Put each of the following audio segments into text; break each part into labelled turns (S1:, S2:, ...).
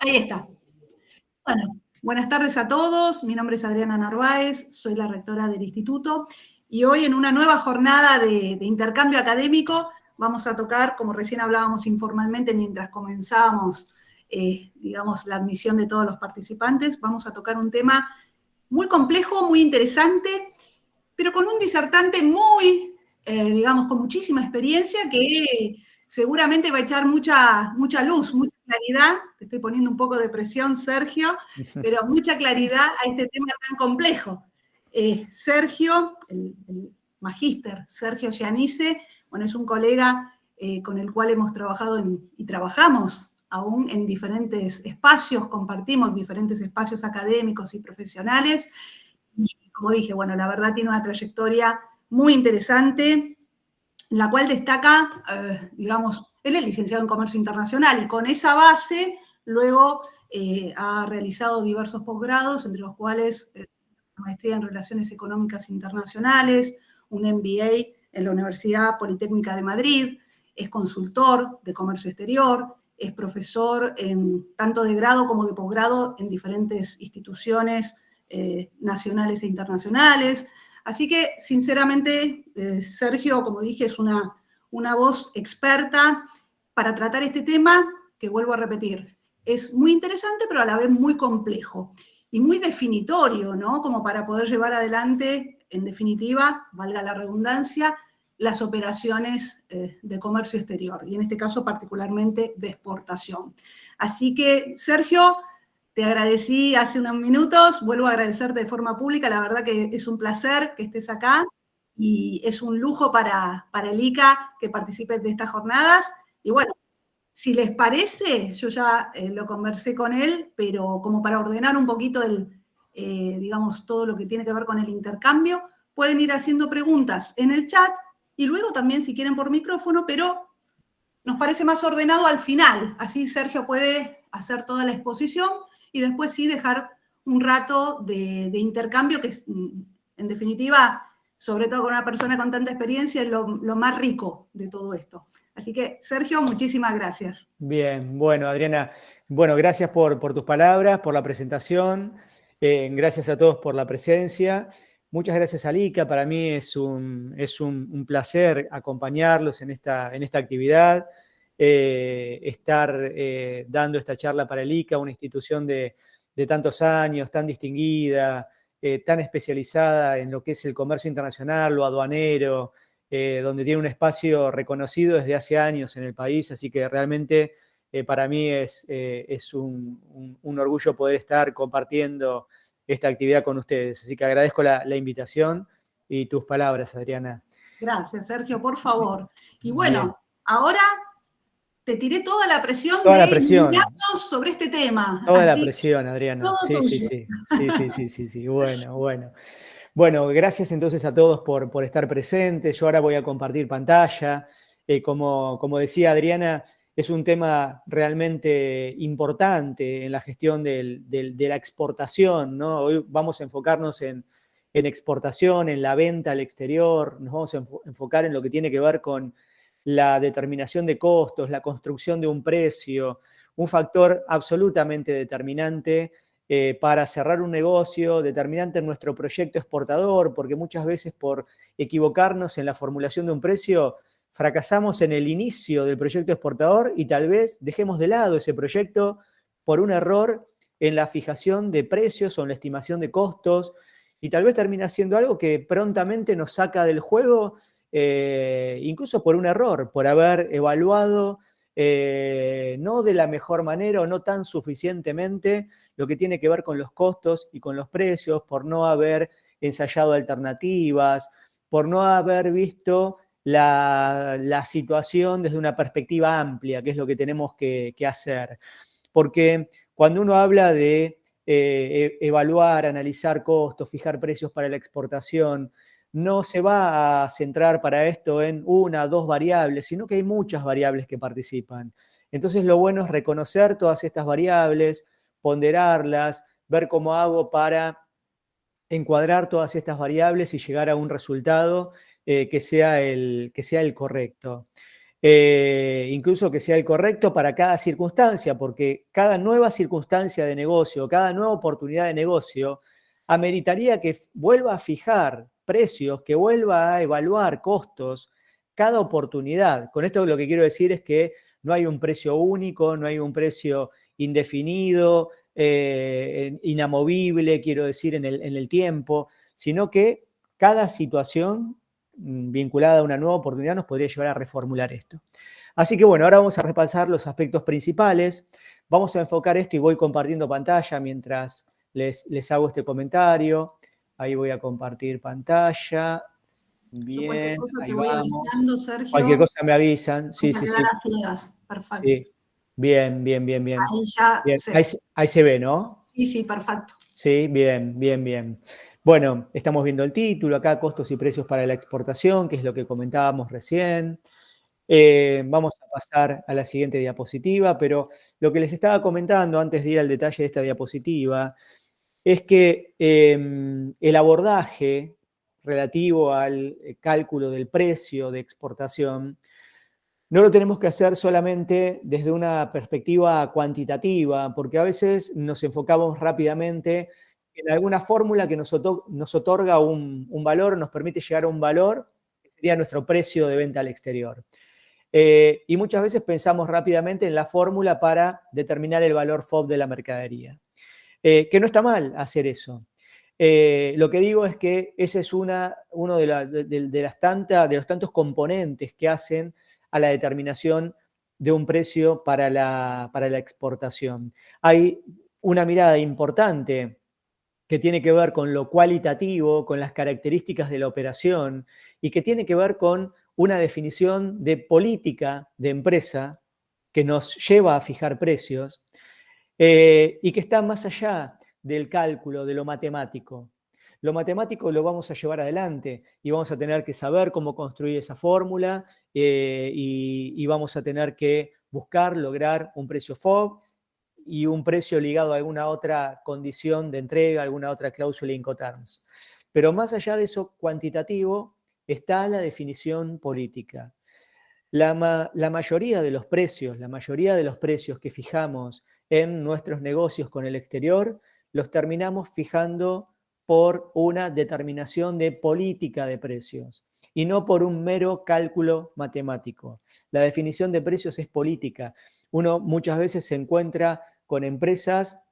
S1: Ahí está. Bueno, buenas tardes a todos. Mi nombre es Adriana Narváez, soy la rectora del instituto y hoy en una nueva jornada de intercambio académico vamos a tocar, como recién hablábamos informalmente mientras comenzábamos, digamos, la admisión de todos los participantes, vamos a tocar un tema muy complejo, muy interesante, pero con un disertante muy, digamos, con muchísima experiencia que seguramente va a echar mucha luz, mucha claridad. Te estoy poniendo un poco de presión, Sergio, pero mucha claridad a este tema tan complejo. Sergio, el magíster Sergio Gianice, bueno, es un colega con el cual hemos trabajado y trabajamos aún en diferentes espacios, compartimos diferentes espacios académicos y profesionales. Y como dije, bueno, la verdad tiene una trayectoria muy interesante, en la cual destaca, digamos, él es licenciado en Comercio Internacional y con esa base luego ha realizado diversos posgrados, entre los cuales una maestría en Relaciones Económicas Internacionales, un MBA en la Universidad Politécnica de Madrid, es consultor de comercio exterior, es profesor tanto de grado como de posgrado en diferentes instituciones nacionales e internacionales. Así que, sinceramente, Sergio, como dije, es una voz experta para tratar este tema, que vuelvo a repetir, es muy interesante, pero a la vez muy complejo y muy definitorio, ¿no? Como para poder llevar adelante, en definitiva, valga la redundancia, las operaciones de comercio exterior, y en este caso particularmente de exportación. Así que, Sergio, te agradecí hace unos minutos, vuelvo a agradecerte de forma pública, la verdad que es un placer que estés acá y es un lujo para el ICA que participes de estas jornadas. Y bueno, si les parece, yo ya lo conversé con él, pero como para ordenar un poquito digamos, todo lo que tiene que ver con el intercambio, pueden ir haciendo preguntas en el chat y luego también si quieren por micrófono, pero nos parece más ordenado al final. Así Sergio puede hacer toda la exposición y después sí dejar un rato de intercambio, que es, en definitiva, sobre todo con una persona con tanta experiencia, es lo más rico de todo esto. Así que, Sergio, muchísimas gracias.
S2: Bien, bueno, Adriana, bueno, gracias por tus palabras, por la presentación, gracias a todos por la presencia. Muchas gracias a ICA, para mí es un placer acompañarlos en esta actividad, estar dando esta charla para el ICA, una institución de tantos años, tan distinguida, tan especializada en lo que es el comercio internacional, lo aduanero, donde tiene un espacio reconocido desde hace años en el país, así que realmente para mí es un orgullo poder estar compartiendo esta actividad con ustedes. Así que agradezco la invitación y tus palabras, Adriana.
S1: Gracias, Sergio, por favor. Y bueno, bien, ahora te tiré toda la presión
S2: toda
S1: de
S2: la presión.
S1: iluminarnos sobre este tema.
S2: Toda
S1: así
S2: la presión, Adriana.
S1: todo
S2: Sí,
S1: tuyo.
S2: sí. Bueno. Bueno, gracias entonces a todos por estar presentes. Yo ahora voy a compartir pantalla. Como decía Adriana, es un tema realmente importante en la gestión de la exportación, ¿no? Hoy vamos a enfocarnos en exportación, en la venta al exterior, nos vamos a enfocar en lo que tiene que ver con la determinación de costos, la construcción de un precio, un factor absolutamente determinante para cerrar un negocio, determinante en nuestro proyecto exportador, porque muchas veces por equivocarnos en la formulación de un precio, fracasamos en el inicio del proyecto exportador y tal vez dejemos de lado ese proyecto por un error en la fijación de precios o en la estimación de costos, y tal vez termina siendo algo que prontamente nos saca del juego, incluso por un error, por haber evaluado no de la mejor manera o no tan suficientemente lo que tiene que ver con los costos y con los precios, por no haber ensayado alternativas, por no haber visto la situación desde una perspectiva amplia, que es lo que tenemos que hacer. Porque cuando uno habla de evaluar, analizar costos, fijar precios para la exportación, no se va a centrar para esto en una o dos variables, sino que hay muchas variables que participan. Entonces lo bueno es reconocer todas estas variables, ponderarlas, ver cómo hago para encuadrar todas estas variables y llegar a un resultado que sea el correcto. incluso que sea el correcto para cada circunstancia, porque cada nueva circunstancia de negocio, cada nueva oportunidad de negocio, ameritaría que vuelva a fijar precios, que vuelva a evaluar costos, cada oportunidad. Con esto lo que quiero decir es que no hay un precio único, no hay un precio indefinido, inamovible, quiero decir, en el tiempo, sino que cada situación vinculada a una nueva oportunidad nos podría llevar a reformular esto. Así que bueno, ahora vamos a repasar los aspectos principales. Vamos a enfocar esto y voy compartiendo pantalla mientras les hago este comentario. Ahí voy a compartir pantalla.
S1: Yo cualquier
S2: Bien,
S1: cosa te
S2: ahí
S1: voy
S2: vamos.
S1: avisando,
S2: Cualquier
S1: Sergio.
S2: cosa me avisan. Sí,
S1: Vamos a
S2: sí,
S1: quedar
S2: sí.
S1: a ciegas. Perfecto.
S2: Sí. Bien, bien, bien, bien.
S1: Ahí ya
S2: Bien.
S1: se
S2: Ahí se ve, ¿no?
S1: Sí, sí, perfecto.
S2: Sí, bien, bien, bien. Bueno, estamos viendo el título acá, costos y precios para la exportación, que es lo que comentábamos recién. Vamos a pasar a la siguiente diapositiva, pero lo que les estaba comentando antes de ir al detalle de esta diapositiva es que el abordaje relativo al cálculo del precio de exportación no lo tenemos que hacer solamente desde una perspectiva cuantitativa, porque a veces nos enfocamos rápidamente en alguna fórmula que nos otorga un valor, nos permite llegar a un valor, que sería nuestro precio de venta al exterior. Y muchas veces pensamos rápidamente en la fórmula para determinar el valor FOB de la mercadería. Que no está mal hacer eso. Lo que digo es que ese es uno de los tantos componentes que hacen a la determinación de un precio para la exportación. Hay una mirada importante que tiene que ver con lo cualitativo, con las características de la operación y que tiene que ver con una definición de política de empresa que nos lleva a fijar precios y que está más allá del cálculo, de lo matemático. Lo matemático lo vamos a llevar adelante y vamos a tener que saber cómo construir esa fórmula y vamos a tener que buscar, lograr un precio FOB y un precio ligado a alguna otra condición de entrega, alguna otra cláusula Incoterms. Pero más allá de eso cuantitativo está la definición política. La mayoría de los precios que fijamos en nuestros negocios con el exterior, los terminamos fijando por una determinación de política de precios y no por un mero cálculo matemático. La definición de precios es política. Uno muchas veces se encuentra con empresas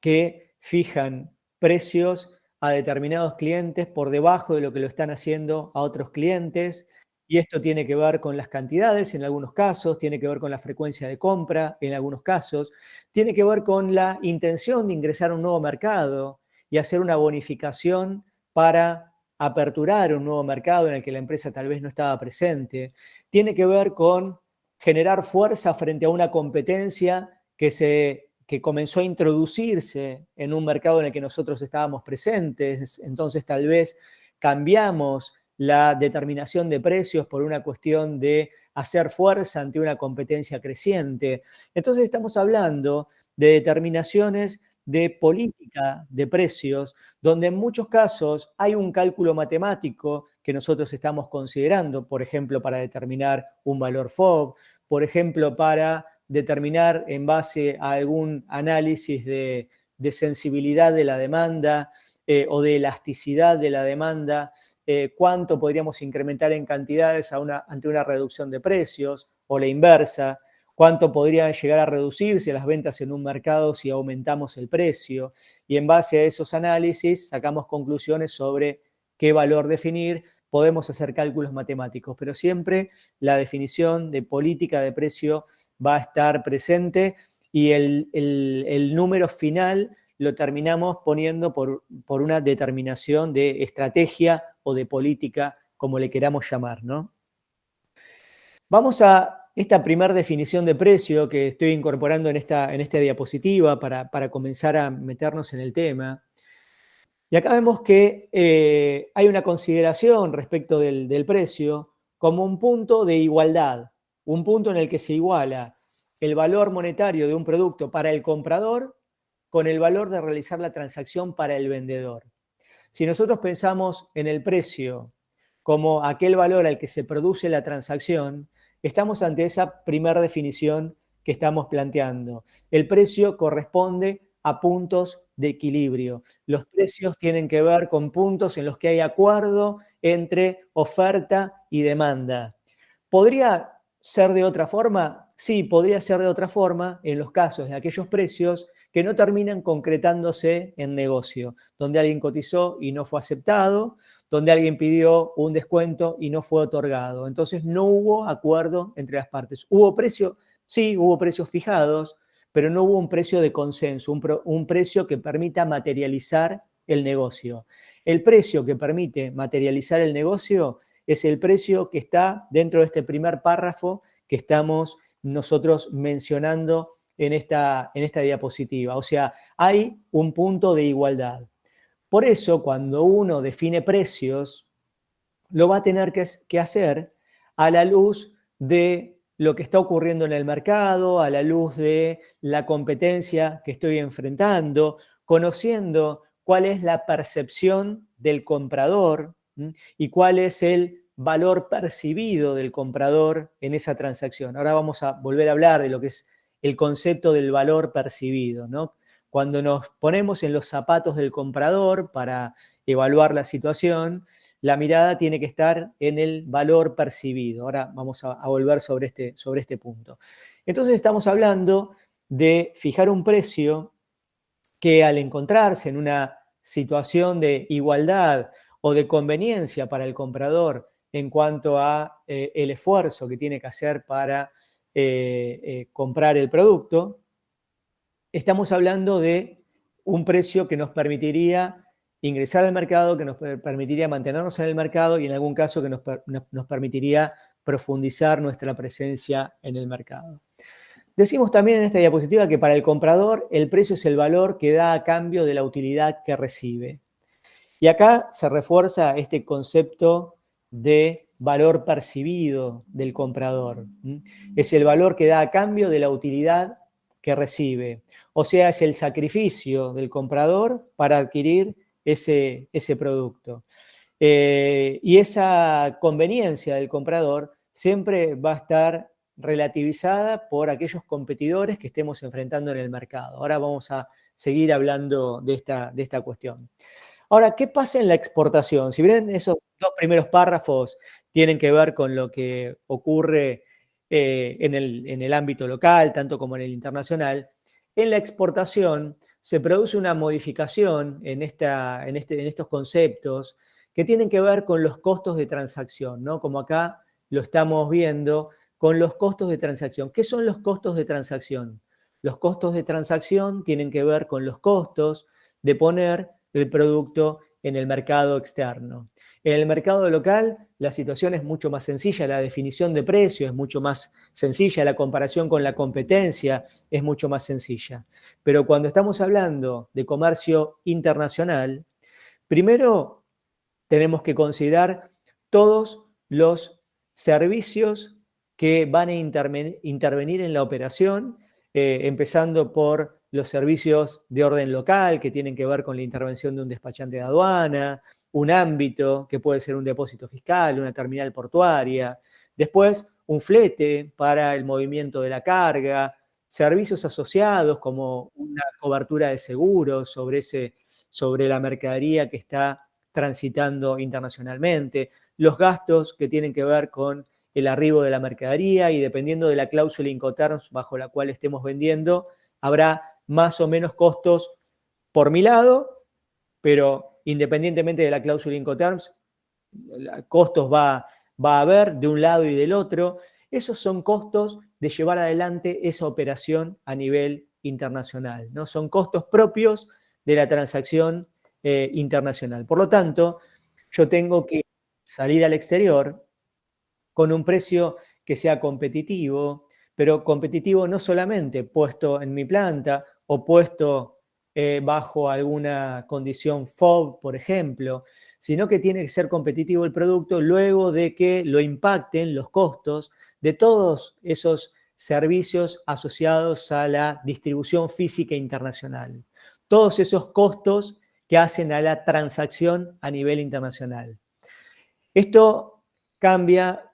S2: que fijan precios a determinados clientes por debajo de lo que lo están haciendo a otros clientes, y esto tiene que ver con las cantidades en algunos casos, tiene que ver con la frecuencia de compra en algunos casos, tiene que ver con la intención de ingresar a un nuevo mercado y hacer una bonificación para aperturar un nuevo mercado en el que la empresa tal vez no estaba presente, tiene que ver con generar fuerza frente a una competencia que comenzó a introducirse en un mercado en el que nosotros estábamos presentes, entonces tal vez cambiamos la determinación de precios por una cuestión de hacer fuerza ante una competencia creciente. Entonces estamos hablando de determinaciones de política de precios, donde en muchos casos hay un cálculo matemático que nosotros estamos considerando, por ejemplo, para determinar un valor FOB, por ejemplo, para determinar en base a algún análisis de sensibilidad de la demanda o de elasticidad de la demanda, cuánto podríamos incrementar en cantidades ante una reducción de precios o la inversa, cuánto podría llegar a reducirse las ventas en un mercado si aumentamos el precio. Y en base a esos análisis sacamos conclusiones sobre qué valor definir. Podemos hacer cálculos matemáticos, pero siempre la definición de política de precio va a estar presente y el número final lo terminamos poniendo por una determinación de estrategia o de política, como le queramos llamar, ¿no? Vamos a esta primera definición de precio que estoy incorporando en esta diapositiva para comenzar a meternos en el tema. Y acá vemos que hay una consideración respecto del precio como un punto de igualdad, un punto en el que se iguala el valor monetario de un producto para el comprador con el valor de realizar la transacción para el vendedor. Si nosotros pensamos en el precio como aquel valor al que se produce la transacción, estamos ante esa primera definición que estamos planteando. El precio corresponde a puntos de equilibrio. Los precios tienen que ver con puntos en los que hay acuerdo entre oferta y demanda. ¿Podría ser de otra forma? Sí, podría ser de otra forma en los casos de aquellos precios que no terminan concretándose en negocio, donde alguien cotizó y no fue aceptado, donde alguien pidió un descuento y no fue otorgado. Entonces no hubo acuerdo entre las partes. ¿Hubo precio? Sí, hubo precios fijados, pero no hubo un precio de consenso, un precio que permita materializar el negocio. El precio que permite materializar el negocio es el precio que está dentro de este primer párrafo que estamos nosotros mencionando en esta diapositiva. O sea, hay un punto de igualdad. Por eso, cuando uno define precios, lo va a tener que hacer a la luz de lo que está ocurriendo en el mercado, a la luz de la competencia que estoy enfrentando, conociendo cuál es la percepción del comprador y cuál es el valor percibido del comprador en esa transacción. Ahora vamos a volver a hablar de lo que es el concepto del valor percibido, ¿no? Cuando nos ponemos en los zapatos del comprador para evaluar la situación, la mirada tiene que estar en el valor percibido. Ahora vamos a volver sobre este punto. Entonces estamos hablando de fijar un precio que al encontrarse en una situación de igualdad o de conveniencia para el comprador en cuanto a el esfuerzo que tiene que hacer para comprar el producto, estamos hablando de un precio que nos permitiría ingresar al mercado, que nos permitiría mantenernos en el mercado y en algún caso que nos permitiría profundizar nuestra presencia en el mercado. Decimos también en esta diapositiva que para el comprador el precio es el valor que da a cambio de la utilidad que recibe. Y acá se refuerza este concepto de valor percibido del comprador. Es el valor que da a cambio de la utilidad que recibe. O sea, es el sacrificio del comprador para adquirir ese producto. Y esa conveniencia del comprador siempre va a estar relativizada por aquellos competidores que estemos enfrentando en el mercado. Ahora vamos a seguir hablando de esta cuestión. Ahora, ¿qué pasa en la exportación? Si bien esos dos primeros párrafos tienen que ver con lo que ocurre en el ámbito local, tanto como en el internacional, en la exportación se produce una modificación en estos conceptos que tienen que ver con los costos de transacción, ¿no? Como acá lo estamos viendo, con los costos de transacción. ¿Qué son los costos de transacción? Los costos de transacción tienen que ver con los costos de poner el producto en el mercado externo. En el mercado local la situación es mucho más sencilla, la definición de precio es mucho más sencilla, la comparación con la competencia es mucho más sencilla. Pero cuando estamos hablando de comercio internacional, primero tenemos que considerar todos los servicios que van a intervenir en la operación, empezando por los servicios de orden local que tienen que ver con la intervención de un despachante de aduana, un ámbito que puede ser un depósito fiscal, una terminal portuaria, después un flete para el movimiento de la carga, servicios asociados como una cobertura de seguros sobre la mercadería que está transitando internacionalmente, los gastos que tienen que ver con el arribo de la mercadería y dependiendo de la cláusula Incoterms bajo la cual estemos vendiendo, habrá más o menos costos por mi lado, pero independientemente de la cláusula Incoterms, costos va a haber de un lado y del otro. Esos son costos de llevar adelante esa operación a nivel internacional, ¿no? Son costos propios de la transacción internacional. Por lo tanto, yo tengo que salir al exterior con un precio que sea competitivo, pero competitivo no solamente puesto en mi planta o puesto bajo alguna condición FOB, por ejemplo, sino que tiene que ser competitivo el producto luego de que lo impacten los costos de todos esos servicios asociados a la distribución física internacional. Todos esos costos que hacen a la transacción a nivel internacional. Esto cambia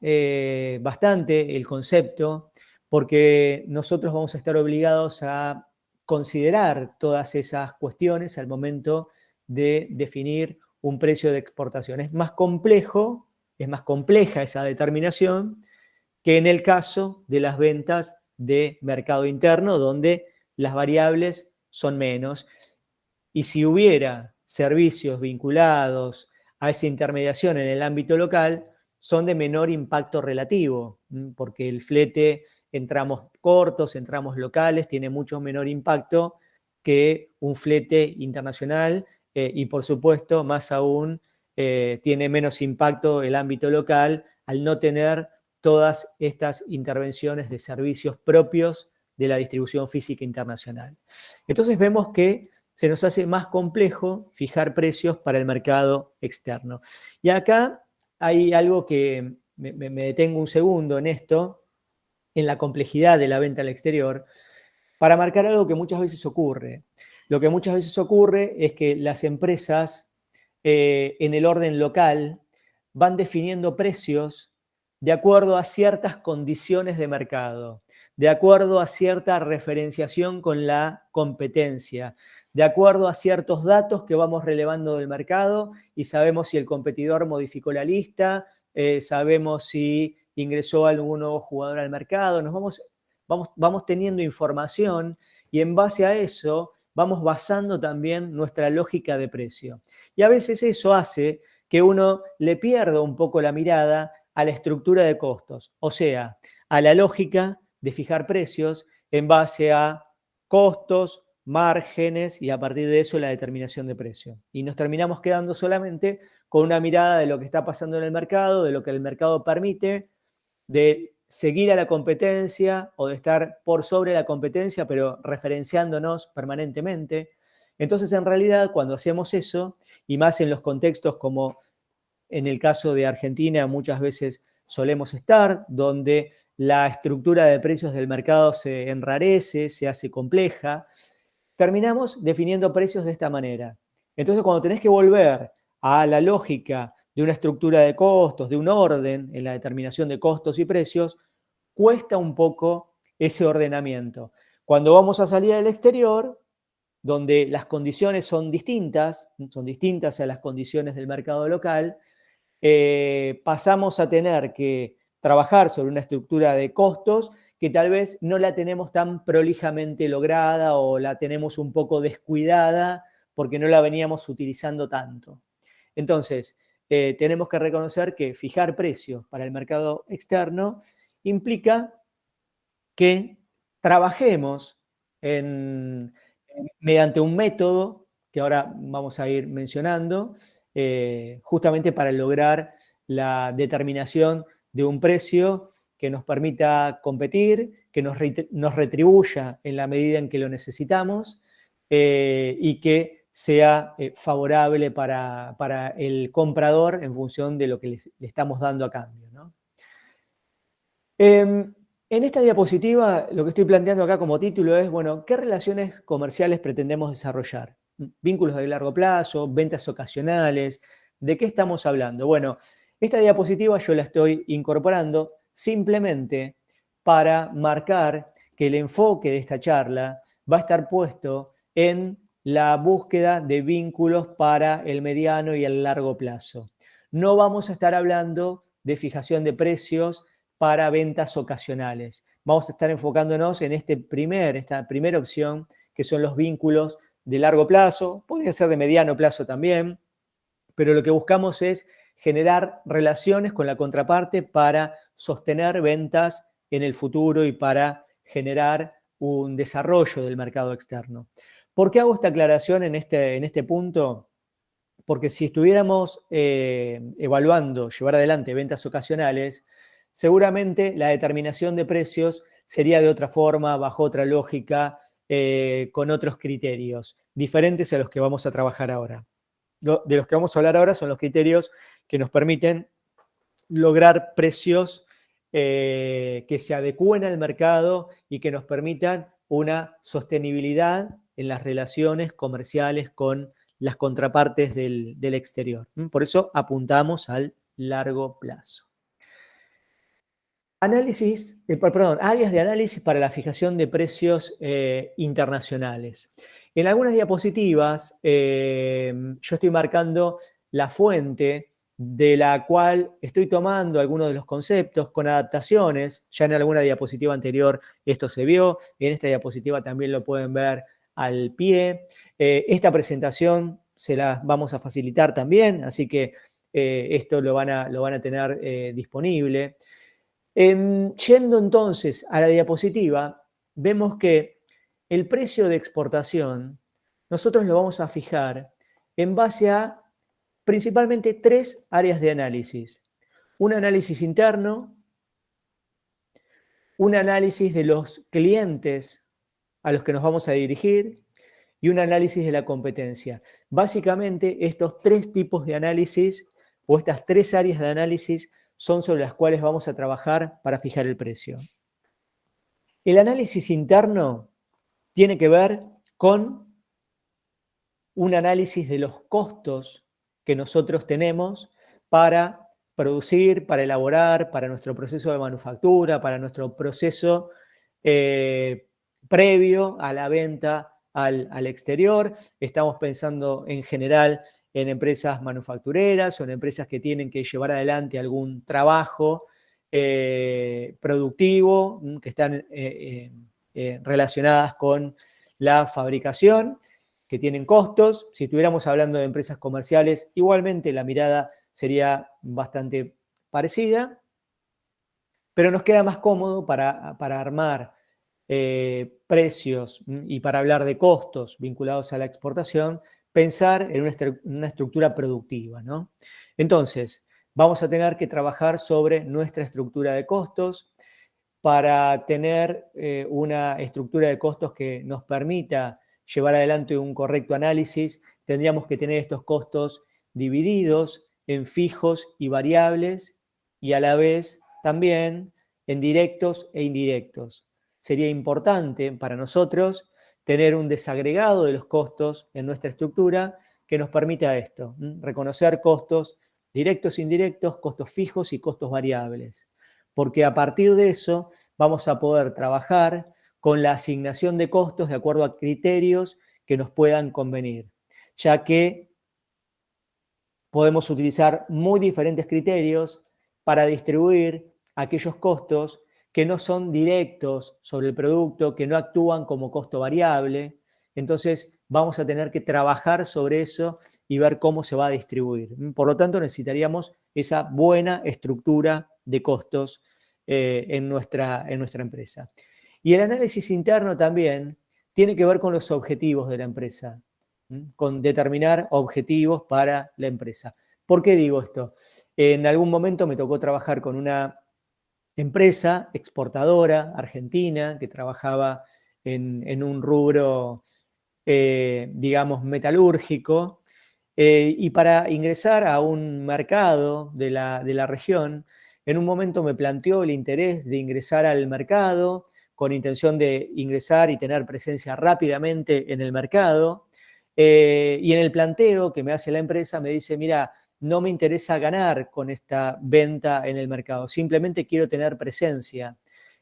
S2: bastante el concepto, porque nosotros vamos a estar obligados a considerar todas esas cuestiones al momento de definir un precio de exportación. Es más complejo, es más compleja esa determinación que en el caso de las ventas de mercado interno, donde las variables son menos. Y si hubiera servicios vinculados a esa intermediación en el ámbito local, son de menor impacto relativo, porque el flete en tramos cortos, en tramos locales, tiene mucho menor impacto que un flete internacional y, por supuesto, más aún, tiene menos impacto el ámbito local al no tener todas estas intervenciones de servicios propios de la distribución física internacional. Entonces vemos que se nos hace más complejo fijar precios para el mercado externo. Y acá hay algo que me detengo un segundo en esto, en la complejidad de la venta al exterior, para marcar algo que muchas veces ocurre. Lo que muchas veces ocurre es que las empresas en el orden local van definiendo precios de acuerdo a ciertas condiciones de mercado, de acuerdo a cierta referenciación con la competencia, de acuerdo a ciertos datos que vamos relevando del mercado y sabemos si el competidor modificó la lista, sabemos si ingresó algún nuevo jugador al mercado, vamos teniendo información y en base a eso vamos basando también nuestra lógica de precio. Y a veces eso hace que uno le pierda un poco la mirada a la estructura de costos, o sea, a la lógica de fijar precios en base a costos, márgenes y a partir de eso la determinación de precio. Y nos terminamos quedando solamente con una mirada de lo que está pasando en el mercado, de lo que el mercado permite, de seguir a la competencia o de estar por sobre la competencia, pero referenciándonos permanentemente. Entonces, en realidad, cuando hacemos eso, y más en los contextos como en el caso de Argentina muchas veces solemos estar, donde la estructura de precios del mercado se enrarece, se hace compleja, terminamos definiendo precios de esta manera. Entonces, cuando tenés que volver a la lógica de una estructura de costos, de un orden en la determinación de costos y precios, cuesta un poco ese ordenamiento. Cuando vamos a salir al exterior, donde las condiciones son distintas a las condiciones del mercado local, pasamos a tener que trabajar sobre una estructura de costos que tal vez no la tenemos tan prolijamente lograda o la tenemos un poco descuidada porque no la veníamos utilizando tanto. Entonces, tenemos que reconocer que fijar precios para el mercado externo implica que trabajemos mediante un método que ahora vamos a ir mencionando, justamente para lograr la determinación de un precio que nos permita competir, que nos retribuya en la medida en que lo necesitamos y que sea favorable para el comprador en función de lo que le estamos dando a cambio, ¿no? En esta diapositiva, lo que estoy planteando acá como título es, bueno, ¿qué relaciones comerciales pretendemos desarrollar? Vínculos de largo plazo, ventas ocasionales, ¿de qué estamos hablando? Bueno, esta diapositiva yo la estoy incorporando simplemente para marcar que el enfoque de esta charla va a estar puesto en la búsqueda de vínculos para el mediano y el largo plazo. No vamos a estar hablando de fijación de precios para ventas ocasionales. Vamos a estar enfocándonos en esta primera opción, que son los vínculos de largo plazo, podrían ser de mediano plazo también, pero lo que buscamos es generar relaciones con la contraparte para sostener ventas en el futuro y para generar un desarrollo del mercado externo. ¿Por qué hago esta aclaración en este punto? Porque si estuviéramos evaluando llevar adelante ventas ocasionales, seguramente la determinación de precios sería de otra forma, bajo otra lógica, con otros criterios, diferentes a los que vamos a trabajar ahora. De los que vamos a hablar ahora son los criterios que nos permiten lograr precios que se adecúen al mercado y que nos permitan una sostenibilidad en las relaciones comerciales con las contrapartes del exterior. Por eso apuntamos al largo plazo. áreas de análisis para la fijación de precios internacionales. En algunas diapositivas yo estoy marcando la fuente de la cual estoy tomando algunos de los conceptos con adaptaciones. Ya en alguna diapositiva anterior esto se vio, en esta diapositiva también lo pueden ver al pie. Esta presentación se la vamos a facilitar también, así que esto lo van a tener disponible. Yendo entonces a la diapositiva, vemos que el precio de exportación nosotros lo vamos a fijar en base a principalmente 3 áreas de análisis. Un análisis interno, un análisis de los clientes a los que nos vamos a dirigir y un análisis de la competencia. Básicamente, estos 3 tipos de análisis o estas 3 áreas de análisis son sobre las cuales vamos a trabajar para fijar el precio. El análisis interno tiene que ver con un análisis de los costos que nosotros tenemos para producir, para elaborar, para nuestro proceso de manufactura, para nuestro proceso previo a la venta al exterior. Estamos pensando en general en empresas manufactureras o en empresas que tienen que llevar adelante algún trabajo productivo, que están relacionadas con la fabricación, que tienen costos. Si estuviéramos hablando de empresas comerciales, igualmente la mirada sería bastante parecida, pero nos queda más cómodo para armar precios y para hablar de costos vinculados a la exportación, pensar en una estructura productiva, ¿no? Entonces, vamos a tener que trabajar sobre nuestra estructura de costos. Para tener una estructura de costos que nos permita llevar adelante un correcto análisis, tendríamos que tener estos costos divididos en fijos y variables y a la vez también en directos e indirectos. Sería importante para nosotros tener un desagregado de los costos en nuestra estructura que nos permita esto, reconocer costos directos e indirectos, costos fijos y costos variables. Porque a partir de eso vamos a poder trabajar con la asignación de costos de acuerdo a criterios que nos puedan convenir, ya que podemos utilizar muy diferentes criterios para distribuir aquellos costos que no son directos sobre el producto, que no actúan como costo variable. Entonces vamos a tener que trabajar sobre eso y ver cómo se va a distribuir. Por lo tanto, necesitaríamos esa buena estructura de costos en nuestra empresa. Y el análisis interno también tiene que ver con los objetivos de la empresa, con determinar objetivos para la empresa. ¿Por qué digo esto? En algún momento me tocó trabajar con una empresa exportadora argentina que trabajaba en un rubro, digamos, metalúrgico, y para ingresar a un mercado de la región, en un momento me planteó el interés de ingresar al mercado con intención de ingresar y tener presencia rápidamente en el mercado. Y en el planteo que me hace la empresa me dice, mira, no me interesa ganar con esta venta en el mercado, simplemente quiero tener presencia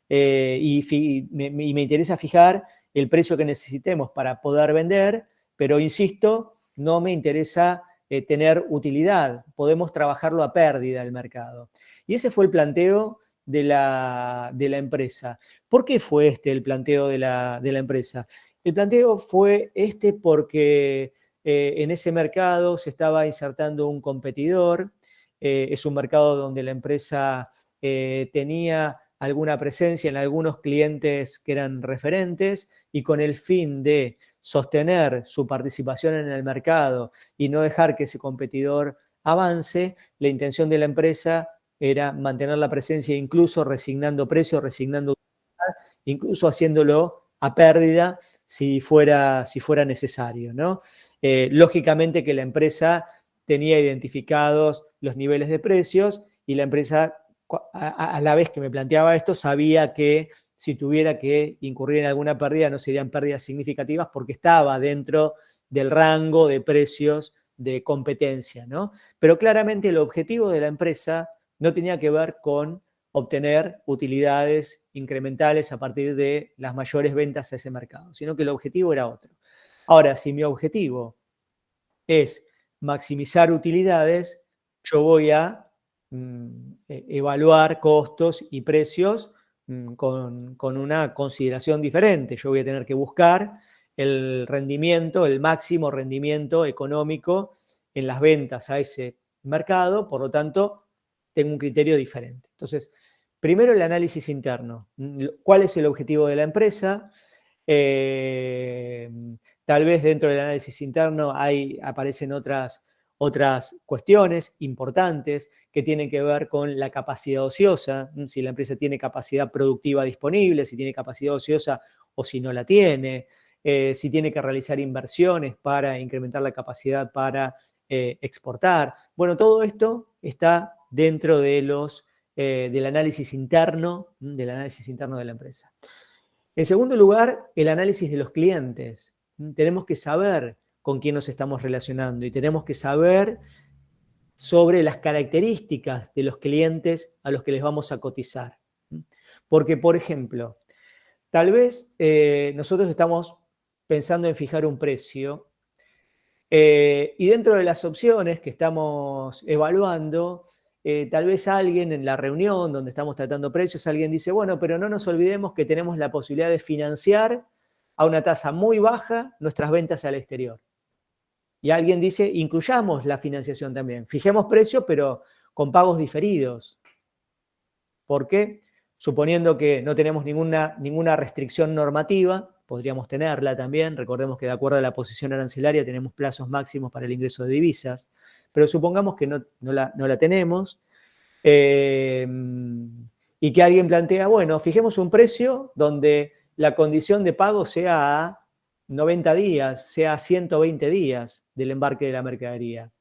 S2: y me interesa fijar el precio que necesitemos para poder vender, pero insisto, no me interesa tener utilidad, podemos trabajarlo a pérdida el mercado. Y ese fue el planteo de la empresa. ¿Por qué fue este el planteo de la empresa? El planteo fue este porque en ese mercado se estaba insertando un competidor, es un mercado donde la empresa tenía alguna presencia en algunos clientes que eran referentes y con el fin de sostener su participación en el mercado y no dejar que ese competidor avance, la intención de la empresa era mantener la presencia incluso resignando precios, resignando utilidad, incluso haciéndolo a pérdida si fuera necesario, ¿no? Lógicamente que la empresa tenía identificados los niveles de precios y la empresa, a la vez que me planteaba esto, sabía que si tuviera que incurrir en alguna pérdida no serían pérdidas significativas porque estaba dentro del rango de precios de competencia, ¿no? Pero claramente el objetivo de la empresa no tenía que ver con obtener utilidades incrementales a partir de las mayores ventas a ese mercado, sino que el objetivo era otro. Ahora, si mi objetivo es maximizar utilidades, yo voy a evaluar costos y precios con una consideración diferente. Yo voy a tener que buscar el rendimiento, el máximo rendimiento económico en las ventas a ese mercado, por lo tanto, tengo un criterio diferente. Entonces, primero el análisis interno. ¿Cuál es el objetivo de la empresa? Tal vez dentro del análisis interno aparecen otras cuestiones importantes que tienen que ver con la capacidad ociosa, si la empresa tiene capacidad productiva disponible, si tiene capacidad ociosa o si no la tiene, si tiene que realizar inversiones para incrementar la capacidad para exportar. Bueno, todo esto está dentro de del análisis interno de la empresa. En segundo lugar, el análisis de los clientes. Tenemos que saber con quién nos estamos relacionando y tenemos que saber sobre las características de los clientes a los que les vamos a cotizar. Porque, por ejemplo, tal vez nosotros estamos pensando en fijar un precio y dentro de las opciones que estamos evaluando, tal vez alguien en la reunión donde estamos tratando precios, alguien dice, bueno, pero no nos olvidemos que tenemos la posibilidad de financiar a una tasa muy baja nuestras ventas al exterior. Y alguien dice, incluyamos la financiación también. Fijemos precios, pero con pagos diferidos. ¿Por qué? Suponiendo que no tenemos ninguna restricción normativa, podríamos tenerla también. Recordemos que de acuerdo a la posición arancelaria tenemos plazos máximos para el ingreso de divisas. Pero supongamos que no la tenemos y que alguien plantea, bueno, fijemos un precio donde la condición de pago sea a 90 días, sea a 120 días del embarque de la mercadería.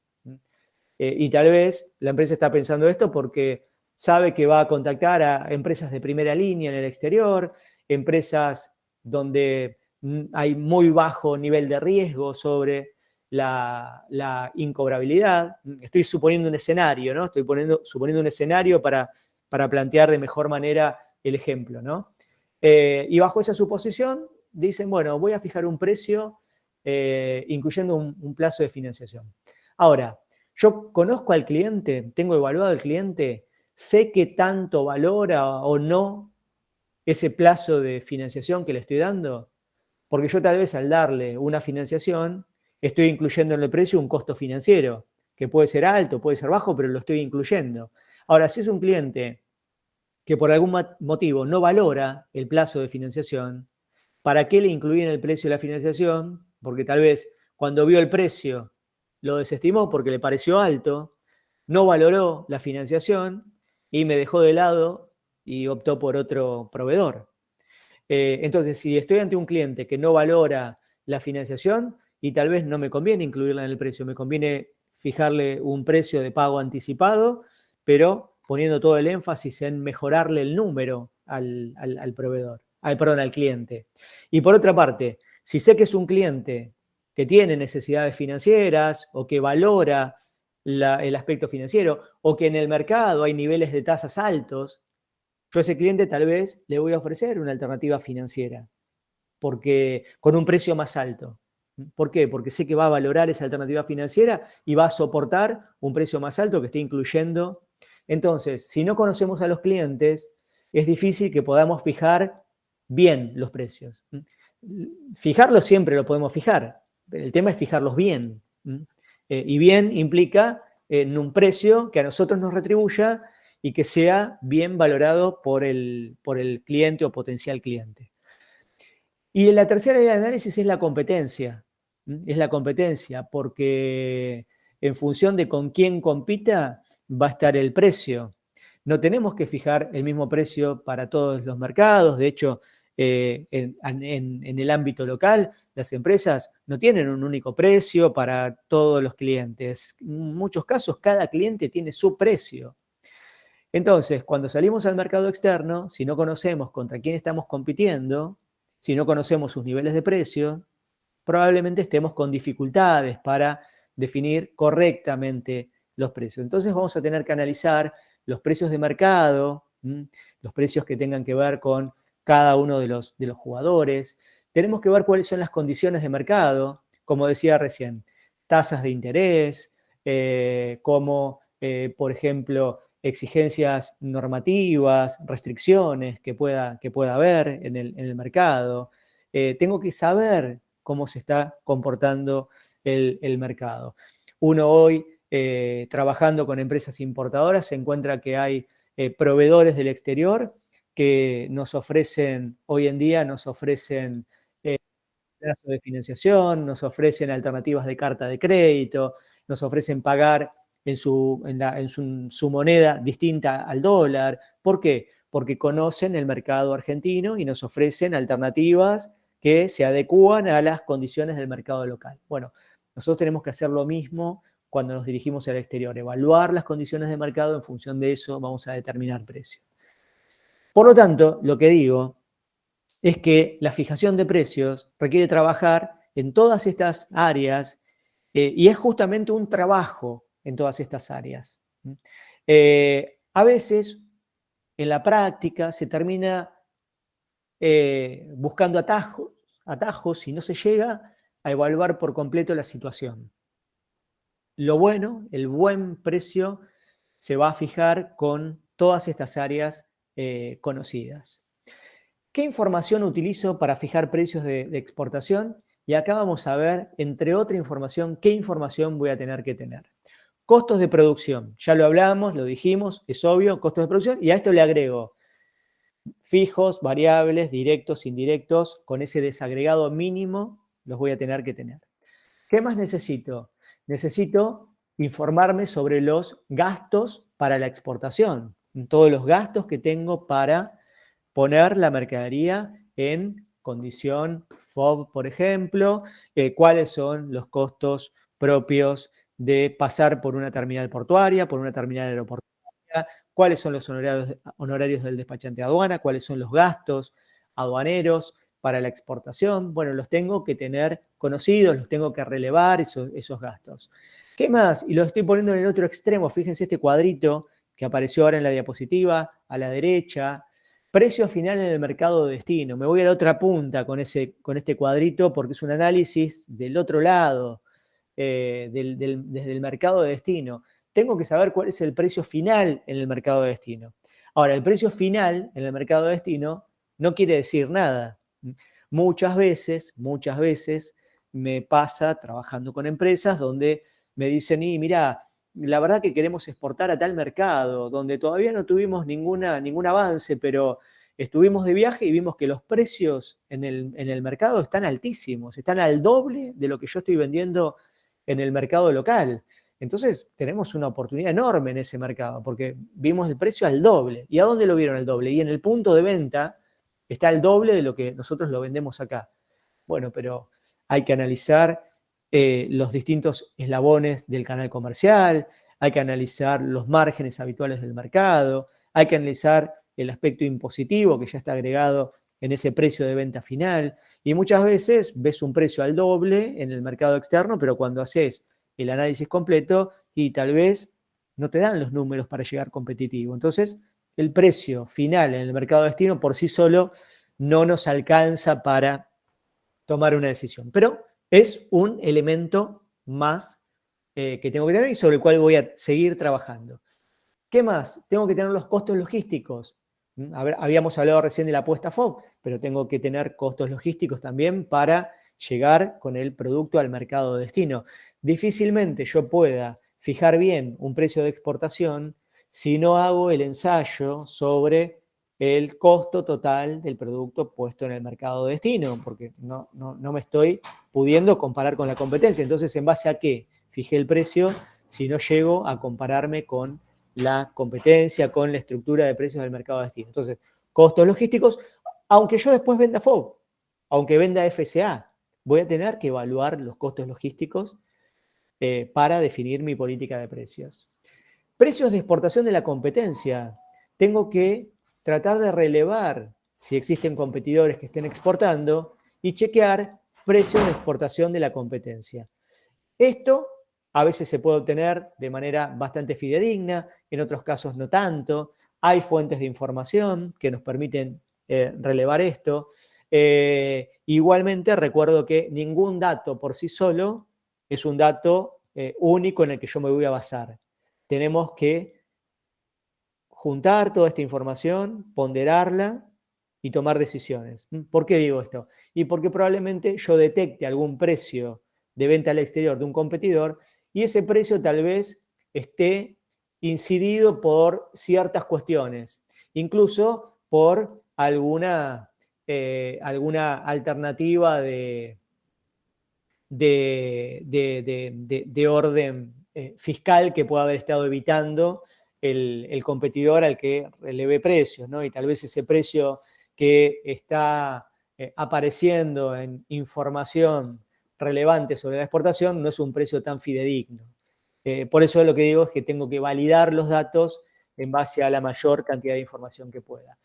S2: Y tal vez la empresa está pensando esto porque sabe que va a contactar a empresas de primera línea en el exterior, empresas donde hay muy bajo nivel de riesgo sobre la incobrabilidad. Estoy suponiendo un escenario, ¿no? Estoy suponiendo un escenario para plantear de mejor manera el ejemplo, ¿no? Y bajo esa suposición dicen, bueno, voy a fijar un precio incluyendo un plazo de financiación. Ahora, yo conozco al cliente, tengo evaluado al cliente, sé qué tanto valora o no ese plazo de financiación que le estoy dando, porque yo tal vez al darle una financiación estoy incluyendo en el precio un costo financiero, que puede ser alto, puede ser bajo, pero lo estoy incluyendo. Ahora, si es un cliente que por algún motivo no valora el plazo de financiación, ¿para qué le incluí en el precio de la financiación? Porque tal vez cuando vio el precio lo desestimó porque le pareció alto, no valoró la financiación y me dejó de lado y optó por otro proveedor. Entonces, si estoy ante un cliente que no valora la financiación y tal vez no me conviene incluirla en el precio, me conviene fijarle un precio de pago anticipado, pero poniendo todo el énfasis en mejorarle el número al proveedor, al cliente. Y por otra parte, si sé que es un cliente que tiene necesidades financieras o que valora el aspecto financiero o que en el mercado hay niveles de tasas altos, yo a ese cliente tal vez le voy a ofrecer una alternativa financiera porque, con un precio más alto. ¿Por qué? Porque sé que va a valorar esa alternativa financiera y va a soportar un precio más alto que esté incluyendo. Entonces, si no conocemos a los clientes, es difícil que podamos fijar bien los precios. Fijarlos siempre lo podemos fijar, el tema es fijarlos bien. Y bien implica en un precio que a nosotros nos retribuya y que sea bien valorado por el cliente o potencial cliente. Y la tercera área de análisis es la competencia. Es la competencia, porque en función de con quién compita va a estar el precio. No tenemos que fijar el mismo precio para todos los mercados. De hecho, en el ámbito local, las empresas no tienen un único precio para todos los clientes. En muchos casos, cada cliente tiene su precio. Entonces, cuando salimos al mercado externo, si no conocemos contra quién estamos compitiendo, si no conocemos sus niveles de precio, probablemente estemos con dificultades para definir correctamente los precios. Entonces vamos a tener que analizar los precios de mercado los precios que tengan que ver con cada uno de los jugadores. Tenemos que ver cuáles son las condiciones de mercado, como decía recién, tasas de interés, como, por ejemplo, exigencias normativas, restricciones que pueda haber en el mercado. Tengo que saber cómo se está comportando el mercado. Uno hoy, trabajando con empresas importadoras, se encuentra que hay proveedores del exterior que nos ofrecen, hoy en día nos ofrecen plazo de financiación, nos ofrecen alternativas de carta de crédito, nos ofrecen pagar en su moneda distinta al dólar. ¿Por qué? Porque conocen el mercado argentino y nos ofrecen alternativas que se adecúan a las condiciones del mercado local. Bueno, nosotros tenemos que hacer lo mismo cuando nos dirigimos al exterior, evaluar las condiciones de mercado, en función de eso vamos a determinar precio. Por lo tanto, lo que digo es que la fijación de precios requiere trabajar en todas estas áreas y es justamente un trabajo en todas estas áreas. A veces, en la práctica, se termina buscando atajos y no se llega a evaluar por completo la situación. Lo bueno, el buen precio, se va a fijar con todas estas áreas conocidas. ¿Qué información utilizo para fijar precios de exportación? Y acá vamos a ver, entre otra información, qué información voy a tener que tener. Costos de producción. Ya lo hablamos, lo dijimos, es obvio, costos de producción. Y a esto le agrego fijos, variables, directos, indirectos. Con ese desagregado mínimo los voy a tener que tener. ¿Qué más necesito? Necesito informarme sobre los gastos para la exportación. Todos los gastos que tengo para poner la mercadería en condición FOB, por ejemplo, cuáles son los costos propios de pasar por una terminal portuaria, por una terminal aeroportuaria, cuáles son los honorarios del despachante de aduana, cuáles son los gastos aduaneros para la exportación. Bueno, los tengo que tener conocidos, los tengo que relevar esos gastos. ¿Qué más? Y lo estoy poniendo en el otro extremo. Fíjense este cuadrito que apareció ahora en la diapositiva, a la derecha. Precio final en el mercado de destino. Me voy a la otra punta con este cuadrito porque es un análisis del otro lado, desde el mercado de destino. Tengo que saber cuál es el precio final en el mercado de destino. Ahora, el precio final en el mercado de destino no quiere decir nada. Muchas veces me pasa trabajando con empresas donde me dicen, y mira, la verdad que queremos exportar a tal mercado, donde todavía no tuvimos ningún avance, pero estuvimos de viaje y vimos que los precios en el mercado están altísimos, están al doble de lo que yo estoy vendiendo en el mercado local. Entonces tenemos una oportunidad enorme en ese mercado, porque vimos el precio al doble. ¿Y a dónde lo vieron al doble? Y en el punto de venta está al doble de lo que nosotros lo vendemos acá. Bueno, pero hay que analizar los distintos eslabones del canal comercial, hay que analizar los márgenes habituales del mercado, hay que analizar el aspecto impositivo que ya está agregado en ese precio de venta final, y muchas veces ves un precio al doble en el mercado externo, pero cuando haces el análisis completo y tal vez no te dan los números para llegar competitivo. Entonces, el precio final en el mercado destino por sí solo no nos alcanza para tomar una decisión, pero es un elemento más que tengo que tener y sobre el cual voy a seguir trabajando. ¿Qué más? Tengo que tener los costos logísticos. Habíamos hablado recién de la apuesta FOB, pero tengo que tener costos logísticos también para llegar con el producto al mercado de destino. Difícilmente yo pueda fijar bien un precio de exportación si no hago el ensayo sobre el costo total del producto puesto en el mercado de destino, porque no me estoy pudiendo comparar con la competencia. Entonces, ¿en base a qué fijé el precio si no llego a compararme con la competencia, con la estructura de precios del mercado de destino? Entonces, costos logísticos, aunque yo después venda FOB, aunque venda FCA, voy a tener que evaluar los costos logísticos para definir mi política de precios. Precios de exportación de la competencia. Tengo que tratar de relevar si existen competidores que estén exportando y chequear precios de exportación de la competencia. Esto a veces se puede obtener de manera bastante fidedigna, en otros casos no tanto. Hay fuentes de información que nos permiten relevar esto. Igualmente recuerdo que ningún dato por sí solo es un dato único en el que yo me voy a basar. Tenemos que juntar toda esta información, ponderarla y tomar decisiones. ¿Por qué digo esto? Y porque probablemente yo detecte algún precio de venta al exterior de un competidor y ese precio tal vez esté incidido por ciertas cuestiones, incluso por alguna alternativa de orden fiscal que pueda haber estado evitando el competidor al que releve precios, ¿no? Y tal vez ese precio que está apareciendo en información relevante sobre la exportación no es un precio tan fidedigno. Por eso lo que digo es que tengo que validar los datos en base a la mayor cantidad de información que pueda.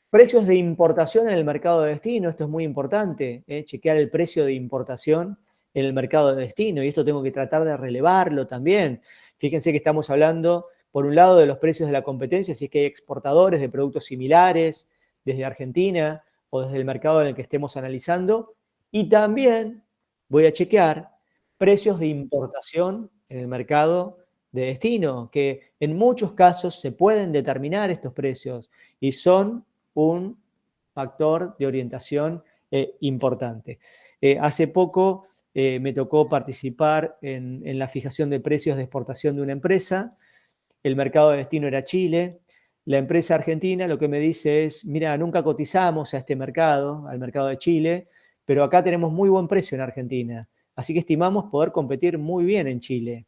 S2: Precios de importación en el mercado de destino, esto es muy importante, chequear el precio de importación en el mercado de destino, y esto tengo que tratar de relevarlo también. Fíjense que estamos hablando, por un lado, de los precios de la competencia, si es que hay exportadores de productos similares desde Argentina o desde el mercado en el que estemos analizando, y también voy a chequear precios de importación en el mercado de destino, que en muchos casos se pueden determinar estos precios y son un factor de orientación importante. Hace poco me tocó participar en la fijación de precios de exportación de una empresa. El mercado de destino era Chile. La empresa argentina lo que me dice es, mira, nunca cotizamos a este mercado, al mercado de Chile, pero acá tenemos muy buen precio en Argentina, así que estimamos poder competir muy bien en Chile.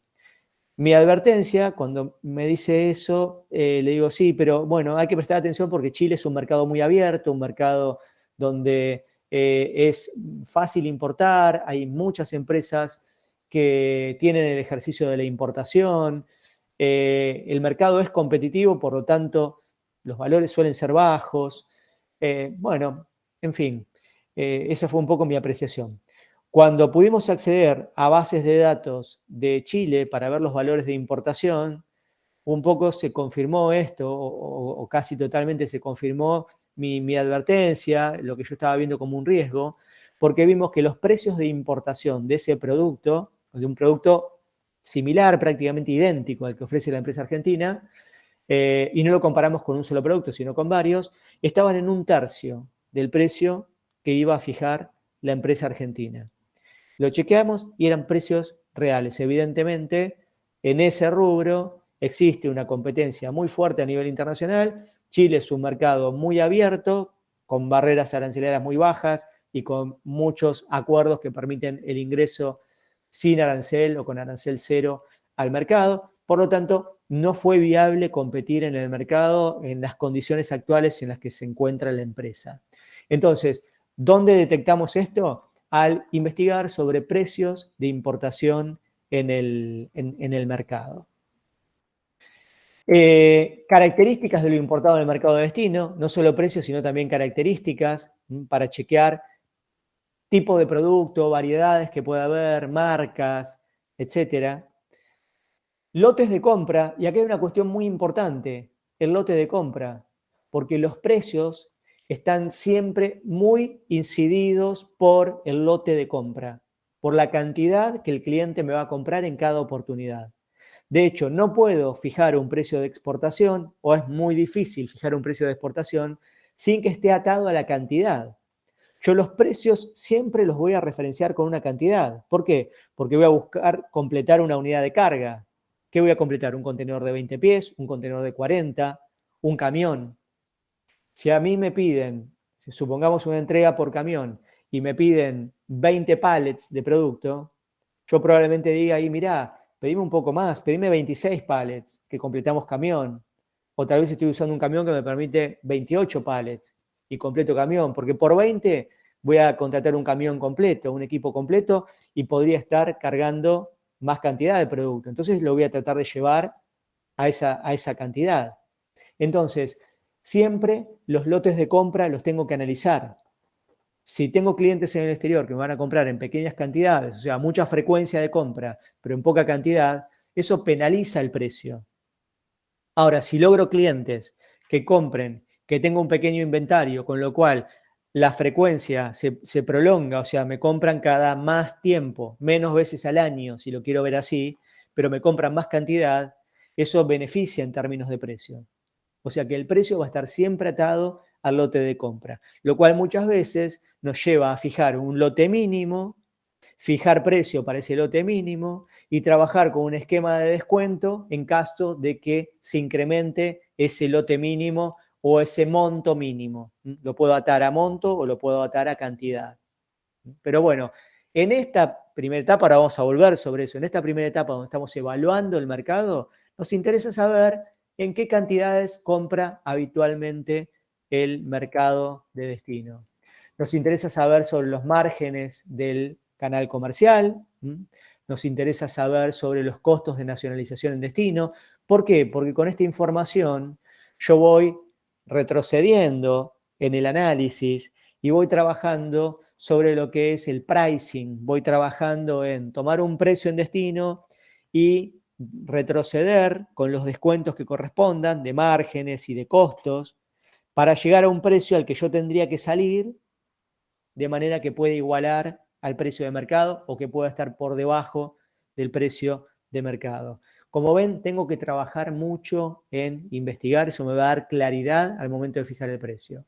S2: Mi advertencia, cuando me dice eso, le digo, sí, pero bueno, hay que prestar atención porque Chile es un mercado muy abierto, un mercado donde es fácil importar, hay muchas empresas que tienen el ejercicio de la importación, el mercado es competitivo, por lo tanto, los valores suelen ser bajos. Bueno, en fin, esa fue un poco mi apreciación. Cuando pudimos acceder a bases de datos de Chile para ver los valores de importación, un poco se confirmó esto, o casi totalmente se confirmó mi advertencia, lo que yo estaba viendo como un riesgo, porque vimos que los precios de importación de ese producto, de un producto similar, prácticamente idéntico al que ofrece la empresa argentina, y no lo comparamos con un solo producto, sino con varios, estaban en un tercio del precio que iba a fijar la empresa argentina. Lo chequeamos y eran precios reales. Evidentemente, en ese rubro existe una competencia muy fuerte a nivel internacional. Chile es un mercado muy abierto, con barreras arancelarias muy bajas y con muchos acuerdos que permiten el ingreso sin arancel o con arancel cero al mercado. Por lo tanto, no fue viable competir en el mercado en las condiciones actuales en las que se encuentra la empresa. Entonces, ¿dónde detectamos esto? Al investigar sobre precios de importación en el mercado. Características de lo importado en el mercado de destino, no solo precios, sino también características para chequear tipo de producto, variedades que pueda haber, marcas, etc. Lotes de compra, y aquí hay una cuestión muy importante, el lote de compra, porque los precios están siempre muy incididos por el lote de compra, por la cantidad que el cliente me va a comprar en cada oportunidad. De hecho, no puedo fijar un precio de exportación, o es muy difícil fijar un precio de exportación, sin que esté atado a la cantidad. Yo los precios siempre los voy a referenciar con una cantidad. ¿Por qué? Porque voy a buscar completar una unidad de carga. ¿Qué voy a completar? ¿Un contenedor de 20 pies? ¿Un contenedor de 40? ¿Un camión? Si a mí me piden, si supongamos una entrega por camión, y me piden 20 pallets de producto, yo probablemente diga ahí, mirá, pedime un poco más, pedime 26 pallets, que completamos camión. O tal vez estoy usando un camión que me permite 28 pallets y completo camión, porque por 20 voy a contratar un camión completo, un equipo completo, y podría estar cargando más cantidad de producto. Entonces lo voy a tratar de llevar a esa cantidad. Entonces, siempre los lotes de compra los tengo que analizar. Si tengo clientes en el exterior que me van a comprar en pequeñas cantidades, o sea, mucha frecuencia de compra, pero en poca cantidad, eso penaliza el precio. Ahora, si logro clientes que compren, que tenga un pequeño inventario, con lo cual la frecuencia se prolonga, o sea, me compran cada más tiempo, menos veces al año, si lo quiero ver así, pero me compran más cantidad, eso beneficia en términos de precio. O sea que el precio va a estar siempre atado al lote de compra, lo cual muchas veces nos lleva a fijar un lote mínimo, fijar precio para ese lote mínimo y trabajar con un esquema de descuento en caso de que se incremente ese lote mínimo o ese monto mínimo. Lo puedo atar a monto o lo puedo atar a cantidad. Pero bueno, en esta primera etapa, ahora vamos a volver sobre eso, en esta primera etapa donde estamos evaluando el mercado, nos interesa saber en qué cantidades compra habitualmente el mercado de destino. Nos interesa saber sobre los márgenes del canal comercial, nos interesa saber sobre los costos de nacionalización en destino. ¿Por qué? Porque con esta información yo voy retrocediendo en el análisis y voy trabajando sobre lo que es el pricing, voy trabajando en tomar un precio en destino y retroceder con los descuentos que correspondan de márgenes y de costos para llegar a un precio al que yo tendría que salir de manera que pueda igualar al precio de mercado o que pueda estar por debajo del precio de mercado. Como ven, tengo que trabajar mucho en investigar, eso me va a dar claridad al momento de fijar el precio.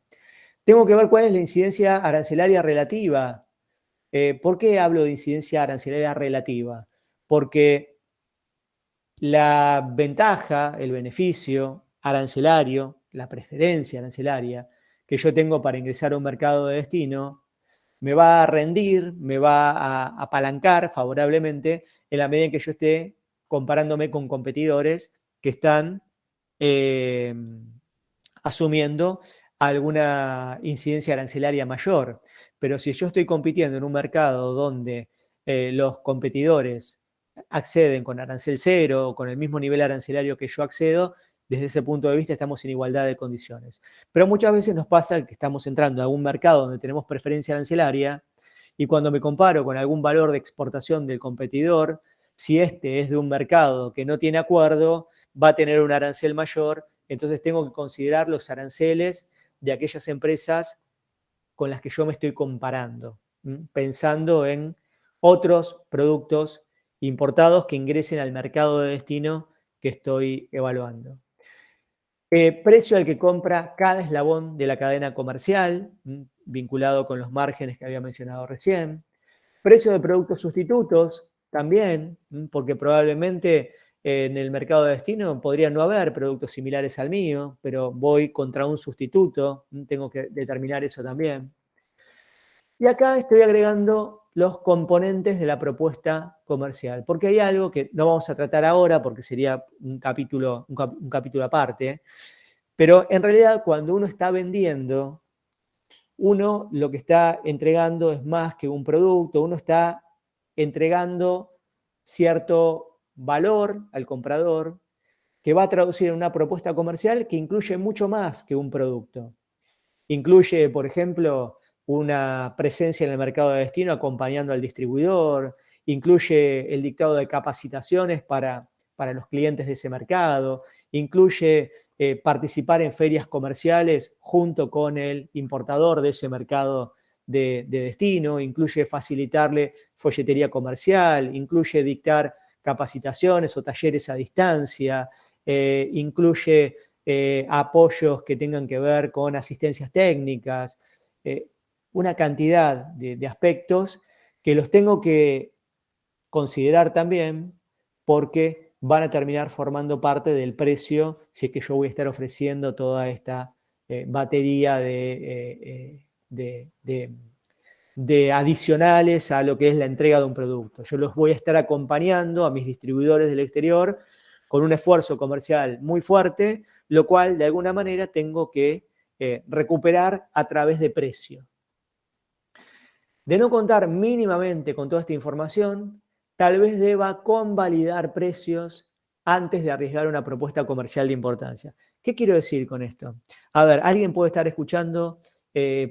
S2: Tengo que ver cuál es la incidencia arancelaria relativa. ¿Por qué hablo de incidencia arancelaria relativa? Porque la ventaja, el beneficio arancelario, la preferencia arancelaria que yo tengo para ingresar a un mercado de destino, me va a rendir, me va a apalancar favorablemente en la medida en que yo esté comparándome con competidores que están asumiendo alguna incidencia arancelaria mayor. Pero si yo estoy compitiendo en un mercado donde los competidores acceden con arancel cero o con el mismo nivel arancelario que yo accedo, desde ese punto de vista estamos en igualdad de condiciones. Pero muchas veces nos pasa que estamos entrando a un mercado donde tenemos preferencia arancelaria y cuando me comparo con algún valor de exportación del competidor, si este es de un mercado que no tiene acuerdo, va a tener un arancel mayor, entonces tengo que considerar los aranceles de aquellas empresas con las que yo me estoy comparando, pensando en otros productos importados que ingresen al mercado de destino que estoy evaluando. Precio al que compra cada eslabón de la cadena comercial, vinculado con los márgenes que había mencionado recién. Precio de productos sustitutos también, porque probablemente en el mercado de destino podría no haber productos similares al mío, pero voy contra un sustituto, tengo que determinar eso también. Y acá estoy agregando los componentes de la propuesta comercial, porque hay algo que no vamos a tratar ahora porque sería un capítulo aparte, pero en realidad cuando uno está vendiendo, uno lo que está entregando es más que un producto, uno está entregando cierto valor al comprador que va a traducir en una propuesta comercial que incluye mucho más que un producto. Incluye, por ejemplo, una presencia en el mercado de destino acompañando al distribuidor, incluye el dictado de capacitaciones para los clientes de ese mercado, incluye participar en ferias comerciales junto con el importador de ese mercado de destino, incluye facilitarle folletería comercial, incluye dictar capacitaciones o talleres a distancia, incluye apoyos que tengan que ver con asistencias técnicas, una cantidad de aspectos que los tengo que considerar también porque van a terminar formando parte del precio si es que yo voy a estar ofreciendo toda esta batería de adicionales a lo que es la entrega de un producto. Yo los voy a estar acompañando a mis distribuidores del exterior con un esfuerzo comercial muy fuerte, lo cual de alguna manera tengo que recuperar a través de precio. De no contar mínimamente con toda esta información, tal vez deba convalidar precios antes de arriesgar una propuesta comercial de importancia. ¿Qué quiero decir con esto? A ver, alguien puede estar escuchando,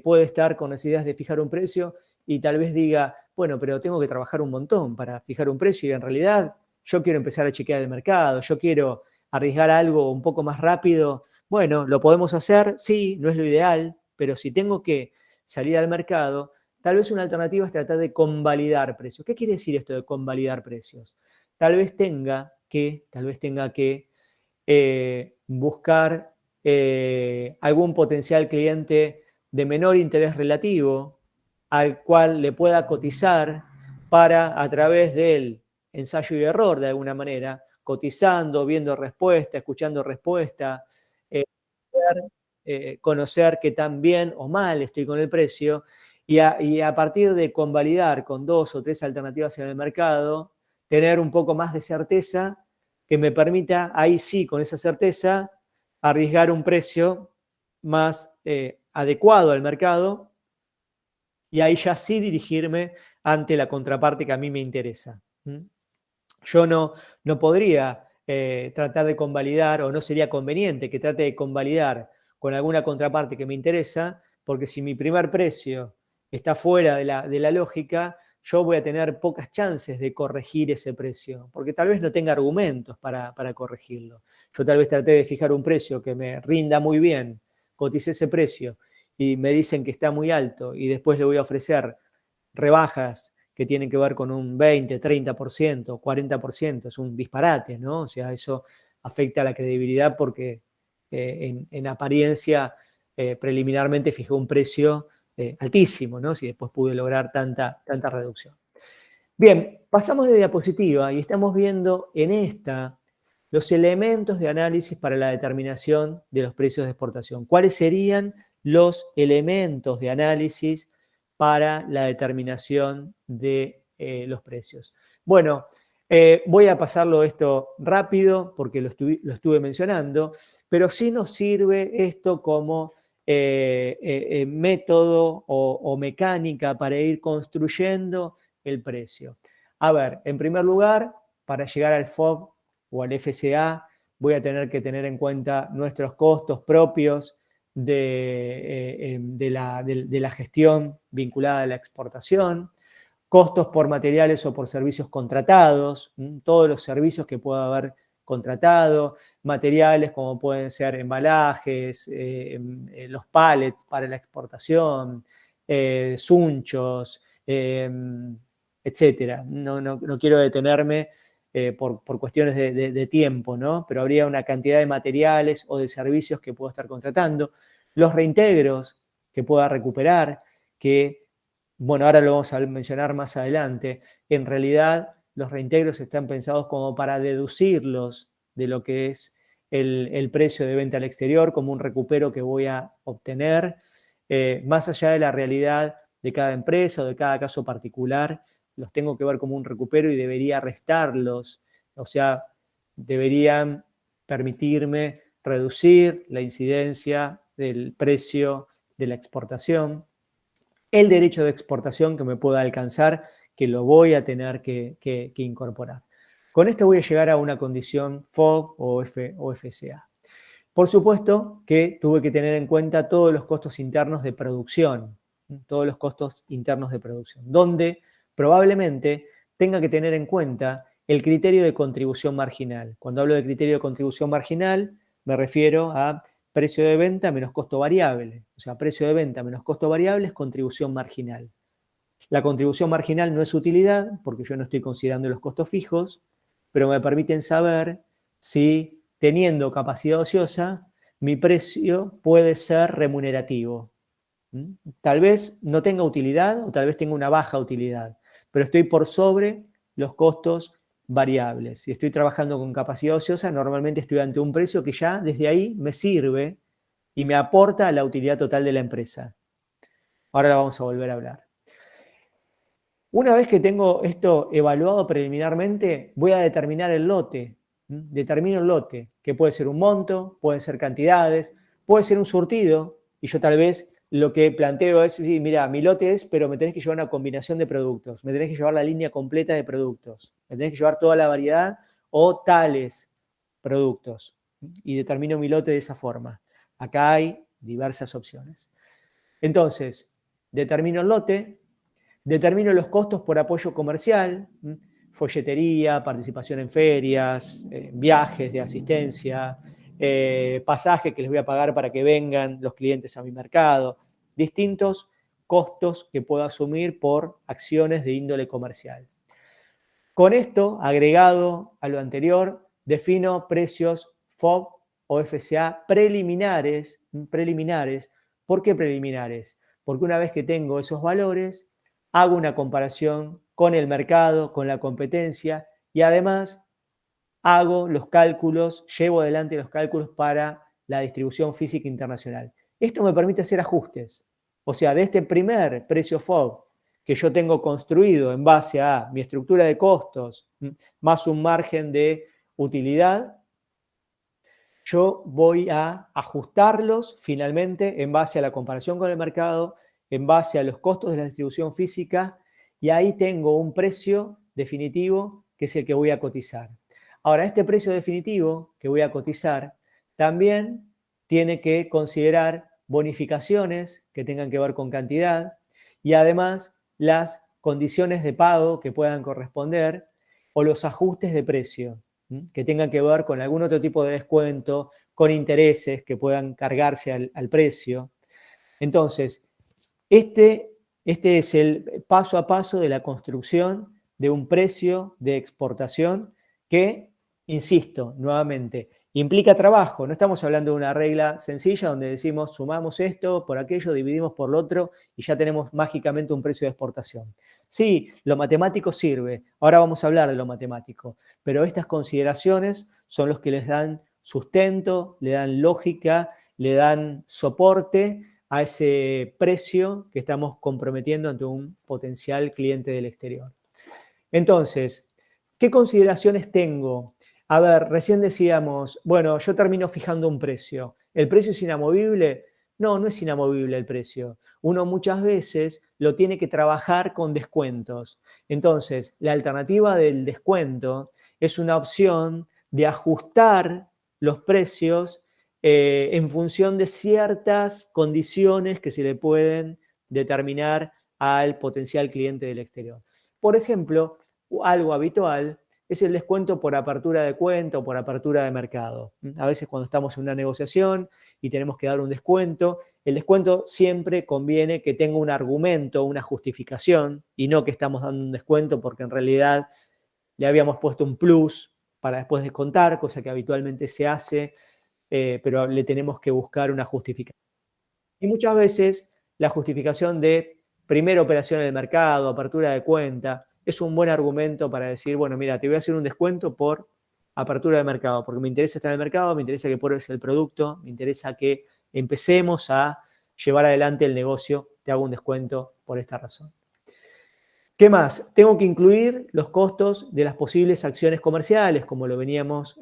S2: puede estar con las ideas de fijar un precio y tal vez diga, bueno, pero tengo que trabajar un montón para fijar un precio y en realidad yo quiero empezar a chequear el mercado, yo quiero arriesgar algo un poco más rápido. Bueno, ¿lo podemos hacer? Sí, no es lo ideal, pero si tengo que salir al mercado, tal vez una alternativa es tratar de convalidar precios. ¿Qué quiere decir esto de convalidar precios? Tal vez tenga que buscar algún potencial cliente de menor interés relativo al cual le pueda cotizar para, a través del ensayo y error, de alguna manera, cotizando, viendo respuesta, escuchando respuesta, poder, conocer qué tan bien o mal estoy con el precio y a partir de convalidar con 2 o 3 alternativas en el mercado, tener un poco más de certeza que me permita, ahí sí, con esa certeza, arriesgar un precio más adecuado al mercado y ahí ya sí dirigirme ante la contraparte que a mí me interesa. Yo no podría tratar de convalidar, o no sería conveniente que trate de convalidar con alguna contraparte que me interesa, porque si mi primer precio está fuera de la lógica, yo voy a tener pocas chances de corregir ese precio, porque tal vez no tenga argumentos para corregirlo. Yo tal vez traté de fijar un precio que me rinda muy bien, coticé ese precio y me dicen que está muy alto y después le voy a ofrecer rebajas que tienen que ver con un 20, 30%, 40%, es un disparate, ¿no? O sea, eso afecta a la credibilidad porque en apariencia preliminarmente fijé un precio altísimo, ¿no? Si después pude lograr tanta reducción. Bien, pasamos de diapositiva y estamos viendo en esta los elementos de análisis para la determinación de los precios de exportación. ¿Cuáles serían los elementos de análisis para la determinación de los precios? Bueno, voy a pasarlo esto rápido porque lo estuve mencionando, pero sí nos sirve esto como método o mecánica para ir construyendo el precio. A ver, en primer lugar, para llegar al FOB o al FCA, voy a tener que tener en cuenta nuestros costos propios de la gestión vinculada a la exportación, costos por materiales o por servicios contratados, todos los servicios que pueda haber contratado, materiales como pueden ser embalajes, los pallets para la exportación, sunchos, etcétera. No quiero detenerme por cuestiones de tiempo, ¿no? Pero habría una cantidad de materiales o de servicios que puedo estar contratando. Los reintegros que pueda recuperar, que, bueno, ahora lo vamos a mencionar más adelante. En realidad, los reintegros están pensados como para deducirlos de lo que es el precio de venta al exterior, como un recupero que voy a obtener, más allá de la realidad de cada empresa o de cada caso particular. Los tengo que ver como un recupero y debería restarlos, o sea, deberían permitirme reducir la incidencia del precio de la exportación, el derecho de exportación que me pueda alcanzar, que lo voy a tener que incorporar. Con esto voy a llegar a una condición FOB o FCA. Por supuesto que tuve que tener en cuenta todos los costos internos de producción, donde probablemente tenga que tener en cuenta el criterio de contribución marginal. Cuando hablo de criterio de contribución marginal, me refiero a precio de venta menos costo variable. O sea, precio de venta menos costo variable es contribución marginal. La contribución marginal no es utilidad, porque yo no estoy considerando los costos fijos, pero me permiten saber si, teniendo capacidad ociosa, mi precio puede ser remunerativo. Tal vez no tenga utilidad o tal vez tenga una baja utilidad, pero estoy por sobre los costos variables. Si estoy trabajando con capacidad ociosa, normalmente estoy ante un precio que ya desde ahí me sirve y me aporta a la utilidad total de la empresa. Ahora la vamos a volver a hablar. Una vez que tengo esto evaluado preliminarmente, voy a determinar el lote. Determino el lote, que puede ser un monto, pueden ser cantidades, puede ser un surtido, y yo tal vez lo que planteo es, sí, mira, mi lote es, pero me tenés que llevar una combinación de productos, me tenés que llevar la línea completa de productos, me tenés que llevar toda la variedad o tales productos, y determino mi lote de esa forma. Acá hay diversas opciones. Entonces, determino el lote, determino los costos por apoyo comercial, folletería, participación en ferias, viajes de asistencia, pasaje que les voy a pagar para que vengan los clientes a mi mercado, distintos costos que puedo asumir por acciones de índole comercial. Con esto, agregado a lo anterior, defino precios FOB o FCA preliminares. ¿Por qué preliminares? Porque una vez que tengo esos valores, hago una comparación con el mercado, con la competencia y además hago los cálculos, llevo adelante los cálculos para la distribución física internacional. Esto me permite hacer ajustes. O sea, de este primer precio FOB que yo tengo construido en base a mi estructura de costos más un margen de utilidad, yo voy a ajustarlos finalmente en base a la comparación con el mercado, en base a los costos de la distribución física, y ahí tengo un precio definitivo que es el que voy a cotizar. Ahora, este precio definitivo que voy a cotizar también tiene que considerar bonificaciones que tengan que ver con cantidad y además las condiciones de pago que puedan corresponder o los ajustes de precio que tengan que ver con algún otro tipo de descuento, con intereses que puedan cargarse al precio. Entonces, este es el paso a paso de la construcción de un precio de exportación que, insisto, nuevamente, implica trabajo. No estamos hablando de una regla sencilla donde decimos sumamos esto por aquello, dividimos por lo otro y ya tenemos mágicamente un precio de exportación. Sí, lo matemático sirve. Ahora vamos a hablar de lo matemático. Pero estas consideraciones son los que les dan sustento, le dan lógica, le dan soporte a ese precio que estamos comprometiendo ante un potencial cliente del exterior. Entonces, ¿qué consideraciones tengo? A ver, recién decíamos, bueno, yo termino fijando un precio. ¿El precio es inamovible? No, no es inamovible el precio. Uno muchas veces lo tiene que trabajar con descuentos. Entonces, la alternativa del descuento es una opción de ajustar los precios en función de ciertas condiciones que se le pueden determinar al potencial cliente del exterior. Por ejemplo, algo habitual es el descuento por apertura de cuenta o por apertura de mercado. A veces cuando estamos en una negociación y tenemos que dar un descuento, el descuento siempre conviene que tenga un argumento, una justificación, y no que estamos dando un descuento porque en realidad le habíamos puesto un plus para después descontar, cosa que habitualmente se hace, pero le tenemos que buscar una justificación. Y muchas veces la justificación de primera operación en el mercado, apertura de cuenta, es un buen argumento para decir, bueno, mira, te voy a hacer un descuento por apertura de mercado, porque me interesa estar en el mercado, me interesa que pruebes el producto, me interesa que empecemos a llevar adelante el negocio, te hago un descuento por esta razón. ¿Qué más? Tengo que incluir los costos de las posibles acciones comerciales, como lo veníamos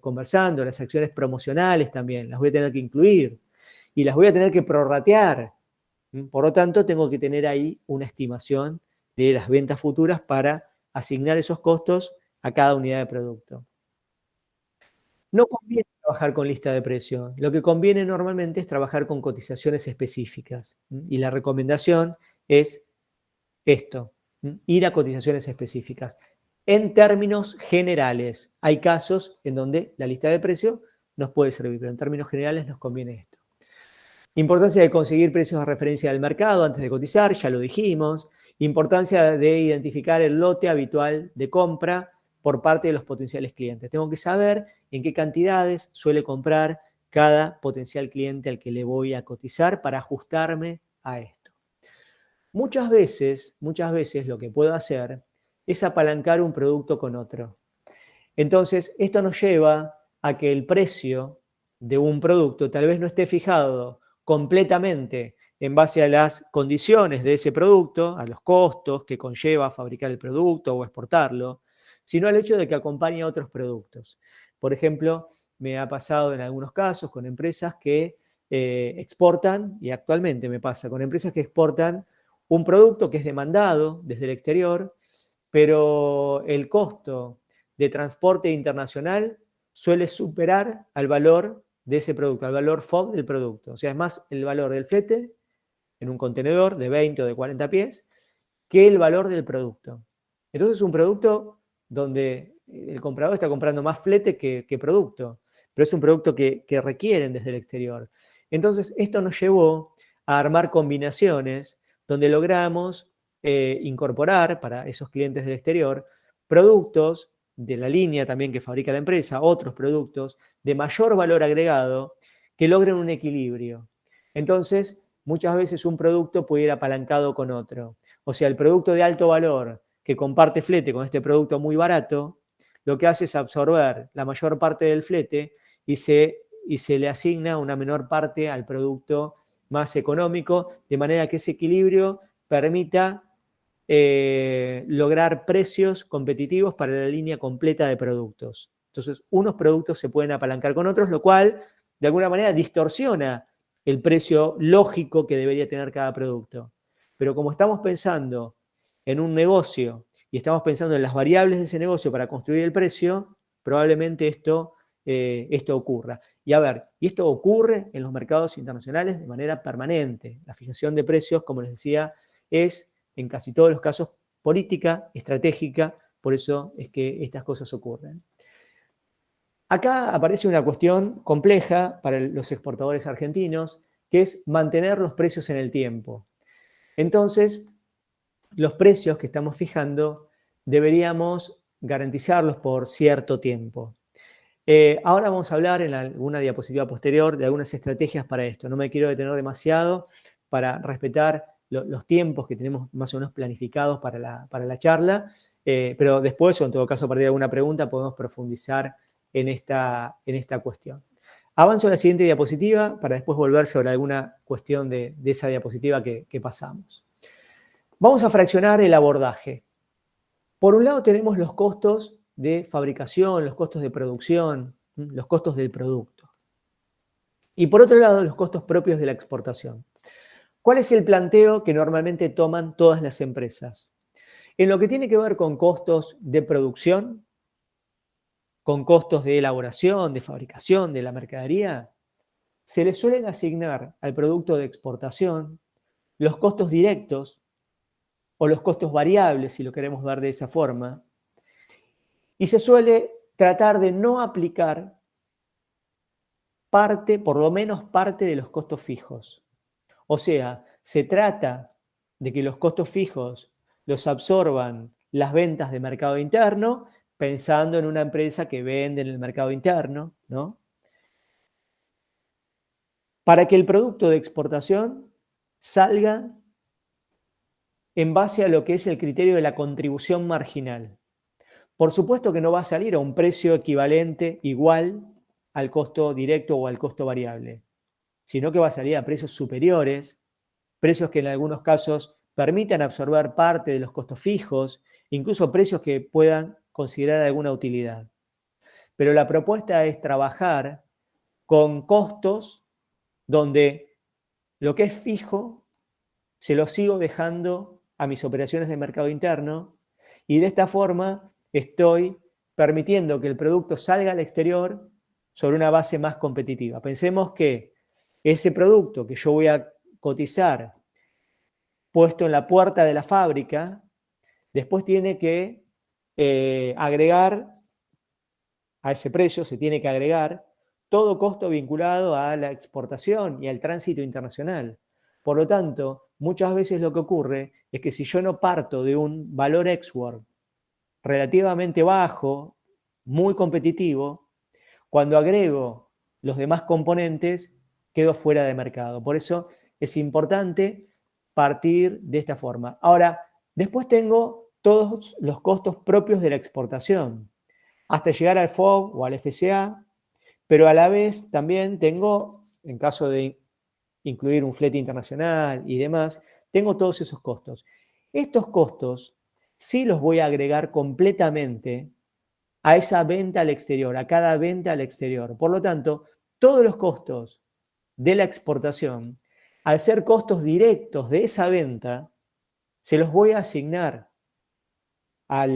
S2: conversando, las acciones promocionales también, las voy a tener que incluir y las voy a tener que prorratear. Por lo tanto, tengo que tener ahí una estimación de las ventas futuras para asignar esos costos a cada unidad de producto. No conviene trabajar con lista de precios. Lo que conviene normalmente es trabajar con cotizaciones específicas. Y la recomendación es esto, ir a cotizaciones específicas. En términos generales, hay casos en donde la lista de precios nos puede servir, pero en términos generales nos conviene esto. Importancia de conseguir precios de referencia del mercado antes de cotizar, ya lo dijimos. Importancia de identificar el lote habitual de compra por parte de los potenciales clientes. Tengo que saber en qué cantidades suele comprar cada potencial cliente al que le voy a cotizar para ajustarme a esto. Muchas veces lo que puedo hacer es apalancar un producto con otro. Entonces, esto nos lleva a que el precio de un producto tal vez no esté fijado completamente en base a las condiciones de ese producto, a los costos que conlleva fabricar el producto o exportarlo, sino al hecho de que acompañe a otros productos. Por ejemplo, me ha pasado en algunos casos con empresas que exportan, y actualmente me pasa con empresas que exportan un producto que es demandado desde el exterior, pero el costo de transporte internacional suele superar al valor de ese producto, al valor FOB del producto. O sea, es más el valor del flete en un contenedor de 20 o de 40 pies que el valor del producto. Entonces, es un producto donde el comprador está comprando más flete que producto, pero es un producto que requieren desde el exterior. Entonces, esto nos llevó a armar combinaciones donde logramos incorporar para esos clientes del exterior productos de la línea también que fabrica la empresa, otros productos de mayor valor agregado que logren un equilibrio. Entonces, muchas veces un producto puede ir apalancado con otro. O sea, el producto de alto valor que comparte flete con este producto muy barato, lo que hace es absorber la mayor parte del flete y se le asigna una menor parte al producto más económico, de manera que ese equilibrio permita lograr precios competitivos para la línea completa de productos. Entonces, unos productos se pueden apalancar con otros, lo cual, de alguna manera, distorsiona el precio lógico que debería tener cada producto. Pero como estamos pensando en un negocio y estamos pensando en las variables de ese negocio para construir el precio, probablemente esto ocurra. Y a ver, y esto ocurre en los mercados internacionales de manera permanente. La fijación de precios, como les decía, es en casi todos los casos política, estratégica, por eso es que estas cosas ocurren. Acá aparece una cuestión compleja para los exportadores argentinos, que es mantener los precios en el tiempo. Entonces, los precios que estamos fijando deberíamos garantizarlos por cierto tiempo. Ahora vamos a hablar en alguna diapositiva posterior de algunas estrategias para esto. No me quiero detener demasiado para respetar los tiempos que tenemos más o menos planificados para la charla, pero después, o en todo caso a partir de alguna pregunta, podemos profundizar en esta cuestión. Avanzo a la siguiente diapositiva para después volver sobre alguna cuestión de esa diapositiva que pasamos. Vamos a fraccionar el abordaje. Por un lado tenemos los costos de fabricación, los costos de producción, los costos del producto. Y por otro lado, los costos propios de la exportación. ¿Cuál es el planteo que normalmente toman todas las empresas? En lo que tiene que ver con costos de producción, con costos de elaboración, de fabricación, de la mercadería, se le suelen asignar al producto de exportación los costos directos o los costos variables, si lo queremos ver de esa forma, y se suele tratar de no aplicar parte, por lo menos parte de los costos fijos. O sea, se trata de que los costos fijos los absorban las ventas de mercado interno, pensando en una empresa que vende en el mercado interno, ¿no? Para que el producto de exportación salga en base a lo que es el criterio de la contribución marginal. Por supuesto que no va a salir a un precio equivalente igual al costo directo o al costo variable, sino que va a salir a precios superiores, precios que en algunos casos permitan absorber parte de los costos fijos, incluso precios que puedan considerar alguna utilidad. Pero la propuesta es trabajar con costos donde lo que es fijo se lo sigo dejando a mis operaciones de mercado interno y de esta forma estoy permitiendo que el producto salga al exterior sobre una base más competitiva. Pensemos que ese producto que yo voy a cotizar puesto en la puerta de la fábrica, después tiene que agregar a ese precio, se tiene que agregar todo costo vinculado a la exportación y al tránsito internacional. Por lo tanto, muchas veces lo que ocurre es que si yo no parto de un valor export relativamente bajo, muy competitivo, cuando agrego los demás componentes, quedo fuera de mercado. Por eso es importante partir de esta forma. Ahora, después tengo todos los costos propios de la exportación, hasta llegar al FOB o al FCA, pero a la vez también tengo, en caso de incluir un flete internacional y demás, tengo todos esos costos. Estos costos sí los voy a agregar completamente a esa venta al exterior, a cada venta al exterior. Por lo tanto, todos los costos de la exportación, al ser costos directos de esa venta, se los voy a asignar a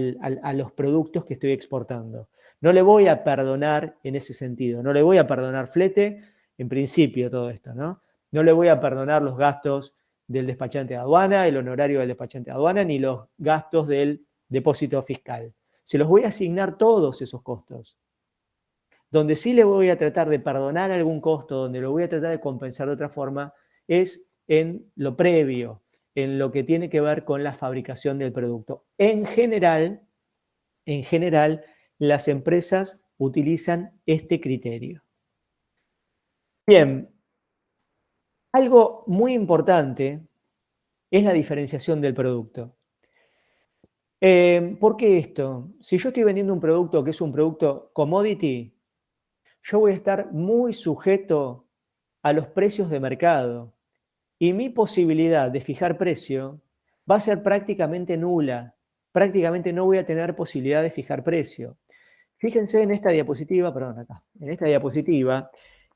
S2: los productos que estoy exportando. No le voy a perdonar en ese sentido, no le voy a perdonar flete, en principio todo esto, ¿no? No le voy a perdonar los gastos del despachante de aduana, el honorario del despachante de aduana, ni los gastos del depósito fiscal. se los voy a asignar todos esos costos. Donde sí le voy a tratar de perdonar algún costo, donde lo voy a tratar de compensar de otra forma, es en lo previo, en lo que tiene que ver con la fabricación del producto. En general, las empresas utilizan este criterio. Bien, algo muy importante es la diferenciación del producto. ¿Por qué esto? Si yo estoy vendiendo un producto que es un producto commodity, yo voy a estar muy sujeto a los precios de mercado y mi posibilidad de fijar precio va a ser prácticamente nula. Prácticamente no voy a tener posibilidad de fijar precio. Fíjense en esta diapositiva,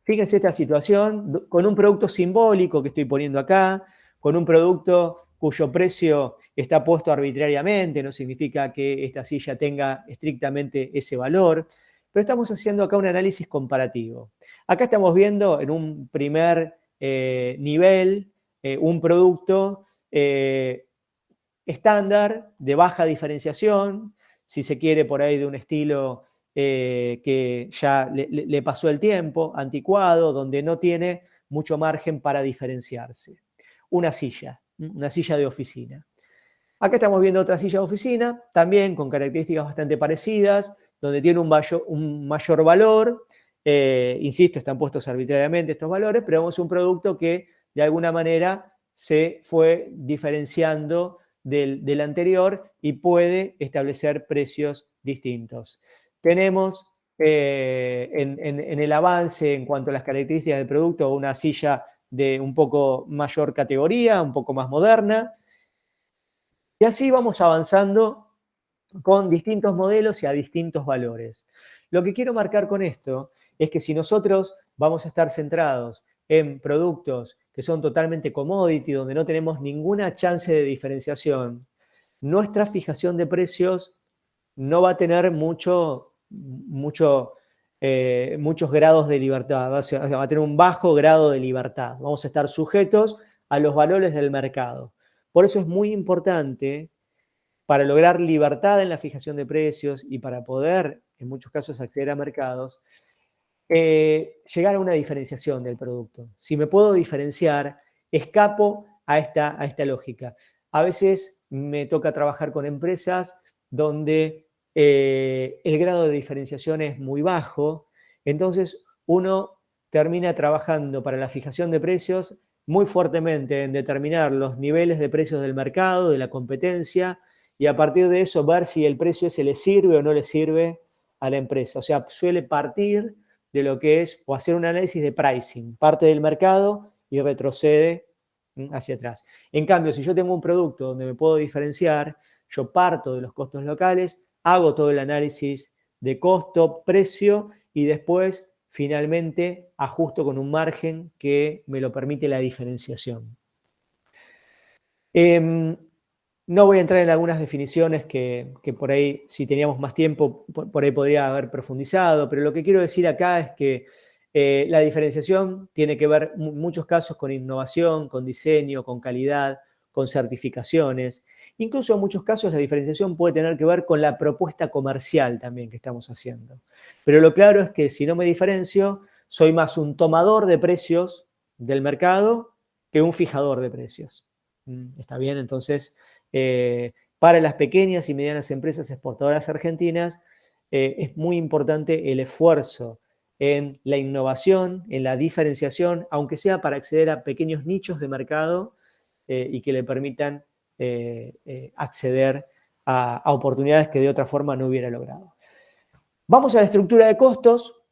S2: fíjense esta situación con un producto simbólico que estoy poniendo acá, con un producto cuyo precio está puesto arbitrariamente, no significa que esta silla tenga estrictamente ese valor, pero estamos haciendo acá un análisis comparativo. Acá estamos viendo en un primer nivel un producto estándar de baja diferenciación, si se quiere por ahí de un estilo que ya le pasó el tiempo, anticuado, donde no tiene mucho margen para diferenciarse. Una silla de oficina. Acá estamos viendo otra silla de oficina, también con características bastante parecidas, donde tiene un mayor valor. Insisto, están puestos arbitrariamente estos valores, pero vemos un producto que de alguna manera se fue diferenciando del anterior y puede establecer precios distintos. Tenemos en el avance en cuanto a las características del producto una silla de un poco mayor categoría, un poco más moderna, y así vamos avanzando con distintos modelos y a distintos valores. Lo que quiero marcar con esto es que si nosotros vamos a estar centrados en productos que son totalmente commodity, donde no tenemos ninguna chance de diferenciación, nuestra fijación de precios no va a tener muchos grados de libertad, va a tener un bajo grado de libertad. Vamos a estar sujetos a los valores del mercado. Por eso es muy importante, para lograr libertad en la fijación de precios y para poder, en muchos casos, acceder a mercados, llegar a una diferenciación del producto. Si me puedo diferenciar, escapo a esta lógica. A veces me toca trabajar con empresas donde el grado de diferenciación es muy bajo, entonces uno termina trabajando para la fijación de precios muy fuertemente en determinar los niveles de precios del mercado, de la competencia, y a partir de eso ver si el precio ese le sirve o no le sirve a la empresa. O sea, suele partir de lo que es, o hacer un análisis de pricing, parte del mercado y retrocede hacia atrás. En cambio, si yo tengo un producto donde me puedo diferenciar, yo parto de los costos locales, hago todo el análisis de costo, precio y después finalmente ajusto con un margen que me lo permite la diferenciación. No voy a entrar en algunas definiciones que por ahí, si teníamos más tiempo, por ahí podría haber profundizado, pero lo que quiero decir acá es que la diferenciación tiene que ver en muchos casos con innovación, con diseño, con calidad, con certificaciones. Incluso en muchos casos la diferenciación puede tener que ver con la propuesta comercial también que estamos haciendo. Pero lo claro es que si no me diferencio, soy más un tomador de precios del mercado que un fijador de precios. ¿Está bien? Entonces, para las pequeñas y medianas empresas exportadoras argentinas, es muy importante el esfuerzo en la innovación, en la diferenciación, aunque sea para acceder a pequeños nichos de mercado y que le permitan acceder a oportunidades que de otra forma no hubiera logrado. Vamos a la estructura de costos.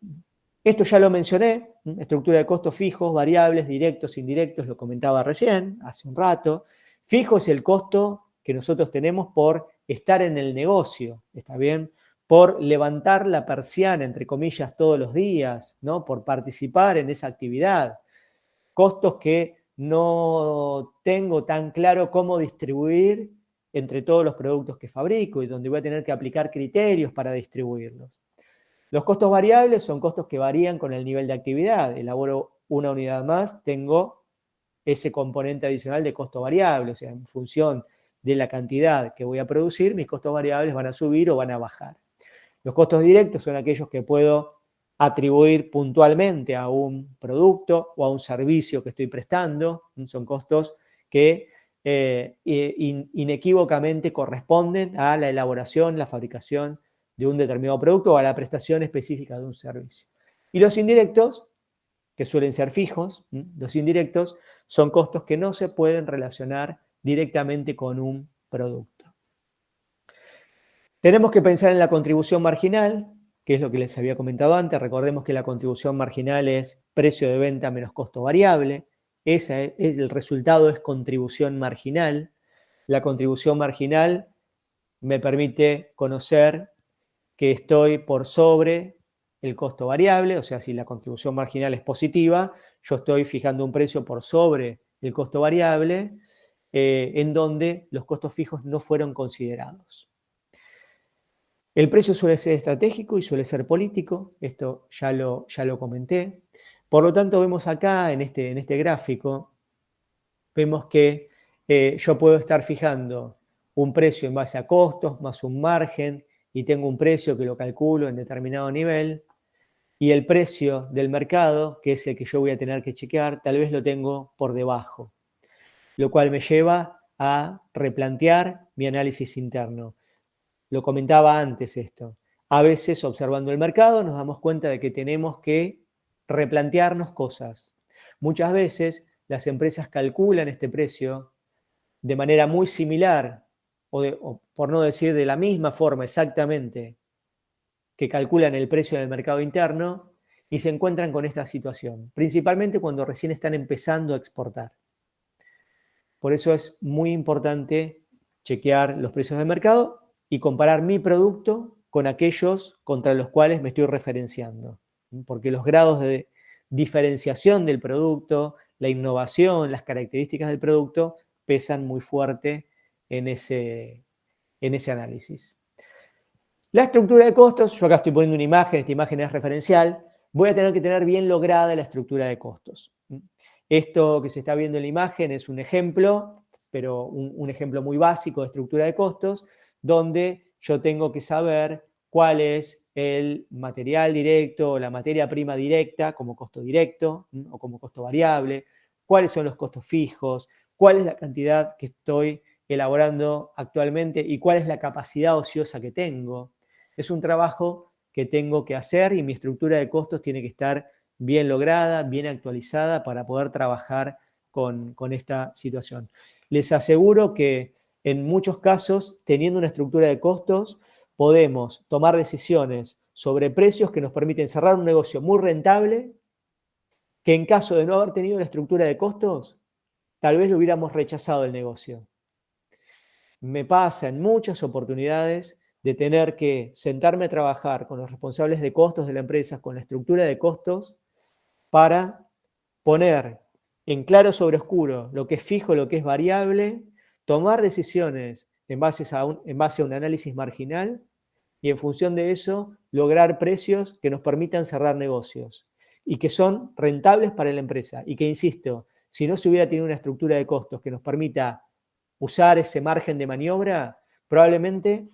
S2: Esto ya lo mencioné, estructura de costos fijos, variables, directos, indirectos, lo comentaba recién, hace un rato. Fijo es el costo que nosotros tenemos por estar en el negocio, ¿está bien? Por levantar la persiana, entre comillas, todos los días, ¿no? Por participar en esa actividad. Costos que no tengo tan claro cómo distribuir entre todos los productos que fabrico y donde voy a tener que aplicar criterios para distribuirlos. Los costos variables son costos que varían con el nivel de actividad. Elaboro una unidad más, tengo ese componente adicional de costo variable, o sea, en función de la cantidad que voy a producir, mis costos variables van a subir o van a bajar. Los costos directos son aquellos que puedo atribuir puntualmente a un producto o a un servicio que estoy prestando. Son costos que inequívocamente corresponden a la elaboración, la fabricación de un determinado producto o a la prestación específica de un servicio. Y los indirectos, que suelen ser fijos, los indirectos son costos que no se pueden relacionar directamente con un producto. Tenemos que pensar en la contribución marginal, que es lo que les había comentado antes. Recordemos que la contribución marginal es precio de venta menos costo variable. El resultado es contribución marginal. La contribución marginal me permite conocer que estoy por sobre el costo variable, o sea, si la contribución marginal es positiva, yo estoy fijando un precio por sobre el costo variable, en donde los costos fijos no fueron considerados. El precio suele ser estratégico y suele ser político, esto ya lo comenté. Por lo tanto, vemos acá en este gráfico, vemos que yo puedo estar fijando un precio en base a costos más un margen y tengo un precio que lo calculo en determinado nivel y el precio del mercado, que es el que yo voy a tener que chequear, tal vez lo tengo por debajo, lo cual me lleva a replantear mi análisis interno. Lo comentaba antes esto. A veces, observando el mercado, nos damos cuenta de que tenemos que replantearnos cosas. Muchas veces, las empresas calculan este precio de manera muy similar, o por no decir de la misma forma exactamente, que calculan el precio del mercado interno y se encuentran con esta situación, principalmente cuando recién están empezando a exportar. Por eso es muy importante chequear los precios del mercado y comparar mi producto con aquellos contra los cuales me estoy referenciando. Porque los grados de diferenciación del producto, la innovación, las características del producto pesan muy fuerte en ese análisis. La estructura de costos, yo acá estoy poniendo una imagen, esta imagen es referencial, voy a tener que tener bien lograda la estructura de costos. Esto que se está viendo en la imagen es un ejemplo, pero un ejemplo muy básico de estructura de costos, donde yo tengo que saber cuál es el material directo o la materia prima directa como costo directo o como costo variable, cuáles son los costos fijos, cuál es la cantidad que estoy elaborando actualmente y cuál es la capacidad ociosa que tengo. Es un trabajo que tengo que hacer y mi estructura de costos tiene que estar bien lograda, bien actualizada para poder trabajar con esta situación. Les aseguro que en muchos casos, teniendo una estructura de costos, podemos tomar decisiones sobre precios que nos permiten cerrar un negocio muy rentable, que en caso de no haber tenido una estructura de costos, tal vez lo hubiéramos rechazado el negocio. Me pasa en muchas oportunidades de tener que sentarme a trabajar con los responsables de costos de la empresa, con la estructura de costos, para poner en claro sobre oscuro lo que es fijo, lo que es variable, tomar decisiones en base a un análisis marginal y en función de eso lograr precios que nos permitan cerrar negocios y que son rentables para la empresa y que, insisto, si no se hubiera tenido una estructura de costos que nos permita usar ese margen de maniobra, probablemente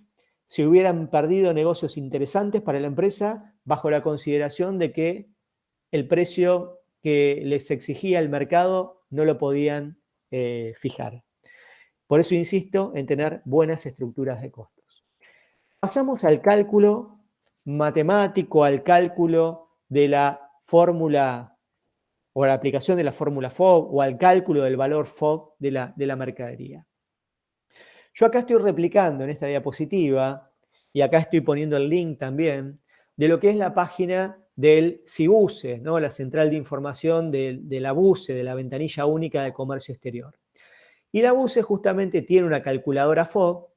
S2: se hubieran perdido negocios interesantes para la empresa bajo la consideración de que el precio que les exigía el mercado no lo podían fijar. Por eso insisto en tener buenas estructuras de costos. Pasamos al cálculo matemático, al cálculo de la fórmula o a la aplicación de la fórmula FOB o al cálculo del valor FOB de la mercadería. Yo acá estoy replicando en esta diapositiva, y acá estoy poniendo el link también, de lo que es la página del CIBUCE, ¿no? La central de información de la BUCE, de la ventanilla única de comercio exterior. Y la BUCE justamente tiene una calculadora FOB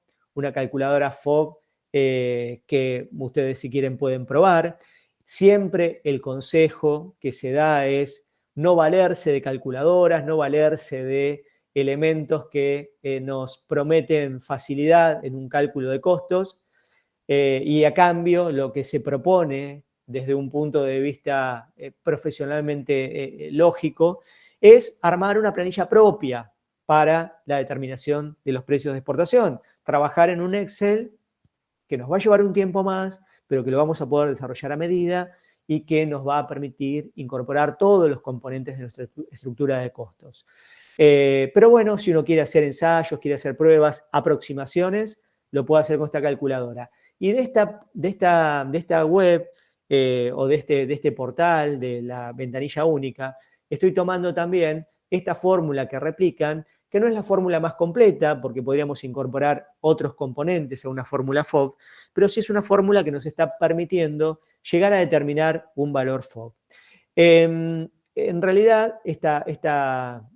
S2: que ustedes si quieren pueden probar. Siempre el consejo que se da es no valerse de calculadoras, no valerse de elementos que nos prometen facilidad en un cálculo de costos y a cambio lo que se propone desde un punto de vista profesionalmente lógico es armar una planilla propia para la determinación de los precios de exportación. Trabajar en un Excel que nos va a llevar un tiempo más, pero que lo vamos a poder desarrollar a medida y que nos va a permitir incorporar todos los componentes de nuestra estructura de costos. Pero bueno, si uno quiere hacer ensayos, quiere hacer pruebas, aproximaciones, lo puede hacer con esta calculadora. Y de esta web o de este portal, de la ventanilla única, estoy tomando también esta fórmula que replican, que no es la fórmula más completa, porque podríamos incorporar otros componentes a una fórmula FOB, pero sí es una fórmula que nos está permitiendo llegar a determinar un valor FOB. En realidad, esta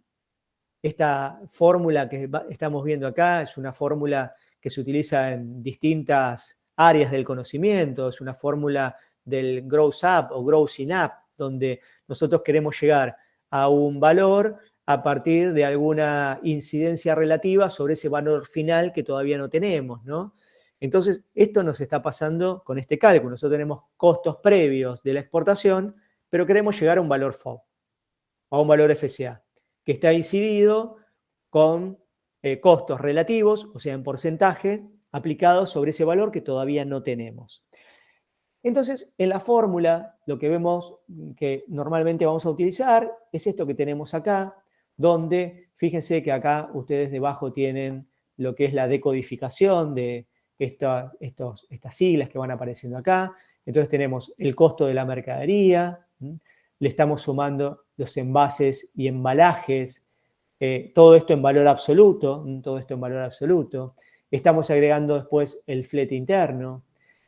S2: fórmula que estamos viendo acá es una fórmula que se utiliza en distintas áreas del conocimiento, es una fórmula del Gross Up o Grossing Up, donde nosotros queremos llegar a un valor a partir de alguna incidencia relativa sobre ese valor final que todavía no tenemos, ¿no? Entonces, esto nos está pasando con este cálculo. Nosotros tenemos costos previos de la exportación, pero queremos llegar a un valor FOB, a un valor FCA, que está incidido con costos relativos, o sea, en porcentajes, aplicados sobre ese valor que todavía no tenemos. Entonces, en la fórmula, lo que vemos que normalmente vamos a utilizar es esto que tenemos acá, donde, fíjense que acá ustedes debajo tienen lo que es la decodificación de estas siglas que van apareciendo acá. Entonces tenemos el costo de la mercadería, le estamos sumando los envases y embalajes, todo esto en valor absoluto, Estamos agregando después el flete interno,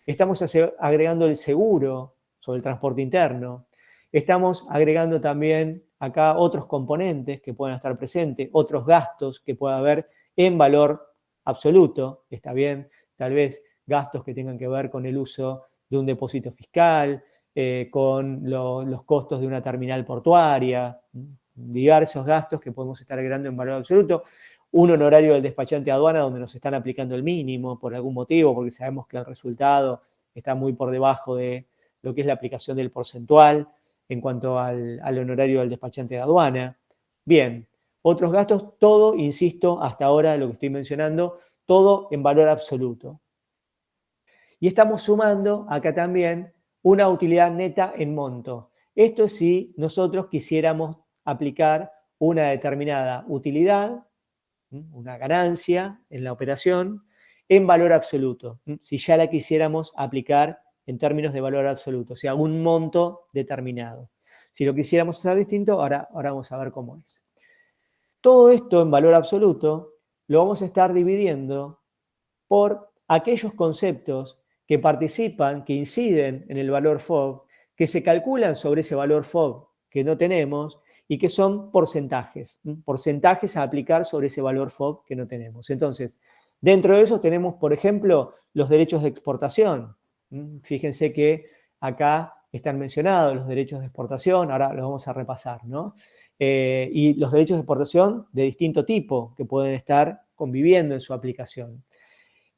S2: estamos agregando el seguro sobre el transporte interno, estamos agregando también acá otros componentes que puedan estar presentes, otros gastos que pueda haber en valor absoluto, está bien, tal vez gastos que tengan que ver con el uso de un depósito fiscal, con los costos de una terminal portuaria, diversos gastos que podemos estar agregando en valor absoluto, un honorario del despachante de aduana donde nos están aplicando el mínimo por algún motivo, porque sabemos que el resultado está muy por debajo de lo que es la aplicación del porcentual en cuanto al honorario del despachante de aduana. Bien, otros gastos, todo, insisto, hasta ahora lo que estoy mencionando, todo en valor absoluto. Y estamos sumando acá también una utilidad neta en monto. Esto es si nosotros quisiéramos aplicar una determinada utilidad, una ganancia en la operación, en valor absoluto, si ya la quisiéramos aplicar en términos de valor absoluto, o sea, un monto determinado. Si lo quisiéramos hacer distinto, ahora vamos a ver cómo es. Todo esto en valor absoluto lo vamos a estar dividiendo por aquellos conceptos que participan, que inciden en el valor FOB, que se calculan sobre ese valor FOB que no tenemos y que son porcentajes a aplicar sobre ese valor FOB que no tenemos. Entonces, dentro de eso tenemos, por ejemplo, los derechos de exportación. Fíjense que acá están mencionados los derechos de exportación, ahora los vamos a repasar, ¿no? Y los derechos de exportación de distinto tipo que pueden estar conviviendo en su aplicación.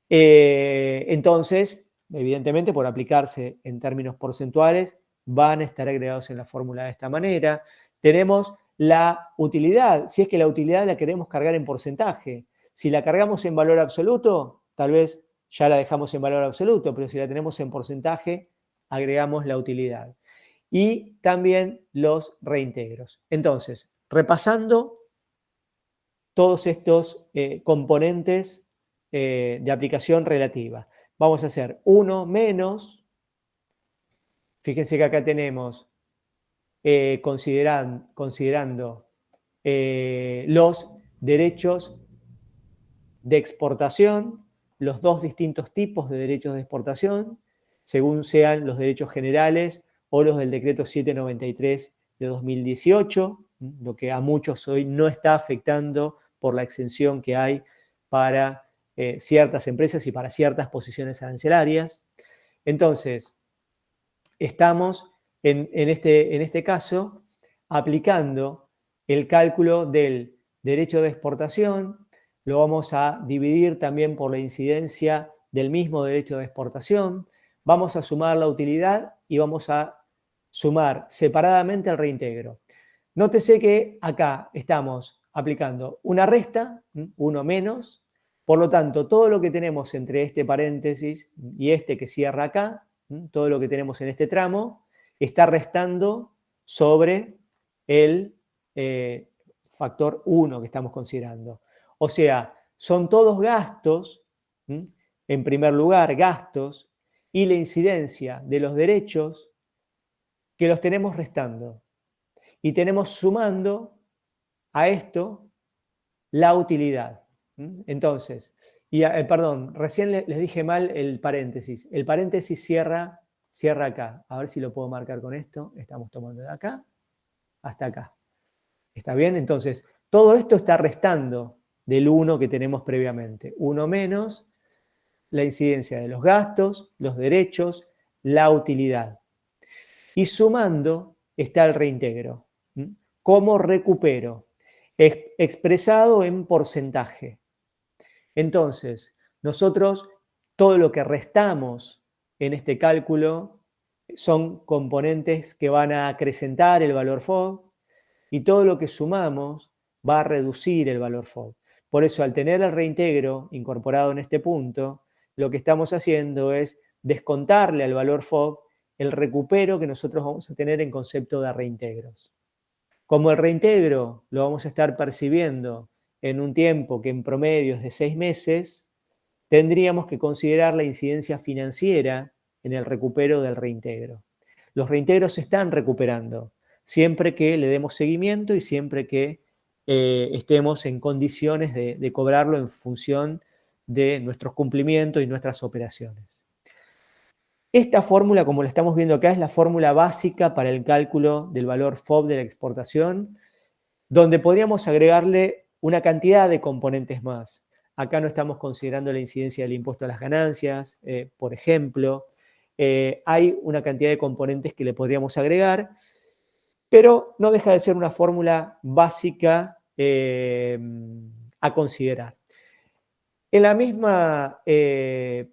S2: Entonces, evidentemente, por aplicarse en términos porcentuales, van a estar agregados en la fórmula de esta manera. Tenemos la utilidad, si es que la utilidad la queremos cargar en porcentaje. Si la cargamos en valor absoluto, tal vez ya la dejamos en valor absoluto, pero si la tenemos en porcentaje, agregamos la utilidad. Y también los reintegros. Entonces, repasando todos estos componentes de aplicación relativa. Vamos a hacer 1 menos, fíjense que acá tenemos, considerando los derechos de exportación, los dos distintos tipos de derechos de exportación, según sean los derechos generales o los del decreto 793 de 2018, lo que a muchos hoy no está afectando por la exención que hay para ciertas empresas y para ciertas posiciones arancelarias. Entonces, estamos en este caso aplicando el cálculo del derecho de exportación, lo vamos a dividir también por la incidencia del mismo derecho de exportación, vamos a sumar la utilidad y vamos a sumar separadamente el reintegro. Nótese que acá estamos aplicando una resta, 1 menos. Por lo tanto, todo lo que tenemos entre este paréntesis y este que cierra acá, todo lo que tenemos en este tramo, está restando sobre el factor 1 que estamos considerando. O sea, son todos gastos, en primer lugar, gastos, y la incidencia de los derechos que los tenemos restando. Y tenemos sumando a esto la utilidad. Entonces, perdón, recién les dije mal el paréntesis. El paréntesis cierra acá. A ver si lo puedo marcar con esto. Estamos tomando de acá hasta acá. ¿Está bien? Entonces, todo esto está restando del 1 que tenemos previamente. 1 menos la incidencia de los gastos, los derechos, la utilidad. Y sumando está el reintegro. ¿Cómo recupero? Expresado en porcentaje. Entonces, nosotros todo lo que restamos en este cálculo son componentes que van a acrecentar el valor FOB y todo lo que sumamos va a reducir el valor FOB. Por eso, al tener el reintegro incorporado en este punto, lo que estamos haciendo es descontarle al valor FOB el recupero que nosotros vamos a tener en concepto de reintegros. Como el reintegro lo vamos a estar percibiendo en un tiempo que en promedio es de 6 meses, tendríamos que considerar la incidencia financiera en el recupero del reintegro. Los reintegros se están recuperando siempre que le demos seguimiento y siempre que estemos en condiciones de cobrarlo en función de nuestros cumplimientos y nuestras operaciones. Esta fórmula, como la estamos viendo acá, es la fórmula básica para el cálculo del valor FOB de la exportación, donde podríamos agregarle una cantidad de componentes más. Acá no estamos considerando la incidencia del impuesto a las ganancias, por ejemplo. Hay una cantidad de componentes que le podríamos agregar, pero no deja de ser una fórmula básica a considerar. En la misma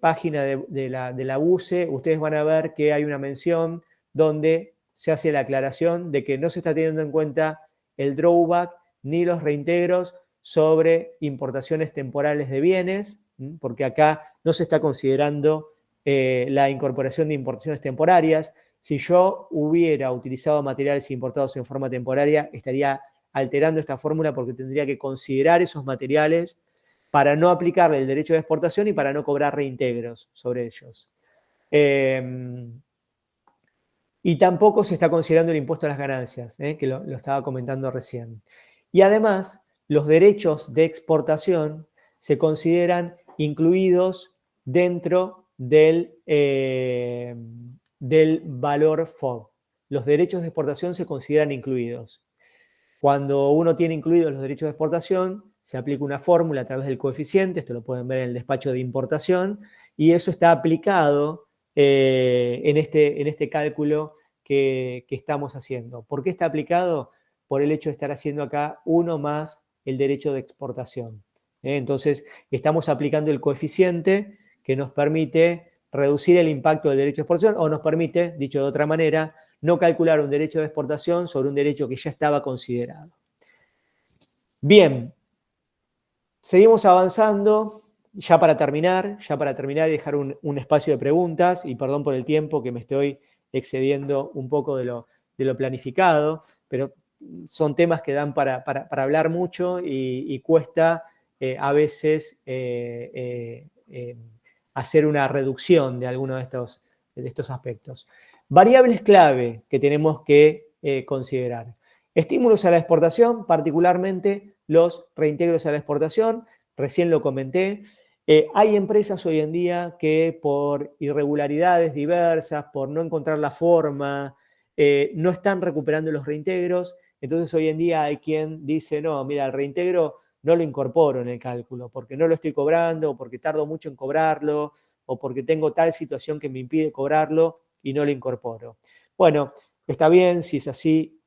S2: página de la UCE, ustedes van a ver que hay una mención donde se hace la aclaración de que no se está teniendo en cuenta el drawback ni los reintegros sobre importaciones temporales de bienes, porque acá no se está considerando la incorporación de importaciones temporarias. Si yo hubiera utilizado materiales importados en forma temporaria, estaría alterando esta fórmula porque tendría que considerar esos materiales para no aplicarle el derecho de exportación y para no cobrar reintegros sobre ellos. Y tampoco se está considerando el impuesto a las ganancias, que lo estaba comentando recién. Y además, los derechos de exportación se consideran incluidos dentro del valor FOB. Los derechos de exportación se consideran incluidos. Cuando uno tiene incluidos los derechos de exportación, se aplica una fórmula a través del coeficiente, esto lo pueden ver en el despacho de importación, y eso está aplicado en este cálculo que estamos haciendo. ¿Por qué está aplicado? Por el hecho de estar haciendo acá 1 más el derecho de exportación. Entonces, estamos aplicando el coeficiente que nos permite reducir el impacto del derecho de exportación o nos permite, dicho de otra manera, no calcular un derecho de exportación sobre un derecho que ya estaba considerado. Bien, seguimos avanzando. Ya para terminar y dejar un espacio de preguntas, y perdón por el tiempo que me estoy excediendo un poco de lo planificado, pero son temas que dan para hablar mucho y cuesta a veces hacer una reducción de algunos de estos aspectos. Variables clave que tenemos que considerar. Estímulos a la exportación, particularmente los reintegros a la exportación, recién lo comenté. Hay empresas hoy en día que por irregularidades diversas, por no encontrar la forma, no están recuperando los reintegros. Entonces hoy en día hay quien dice, no, mira, el reintegro no lo incorporo en el cálculo porque no lo estoy cobrando, o porque tardo mucho en cobrarlo, o porque tengo tal situación que me impide cobrarlo y no lo incorporo. Bueno, está bien, si es así,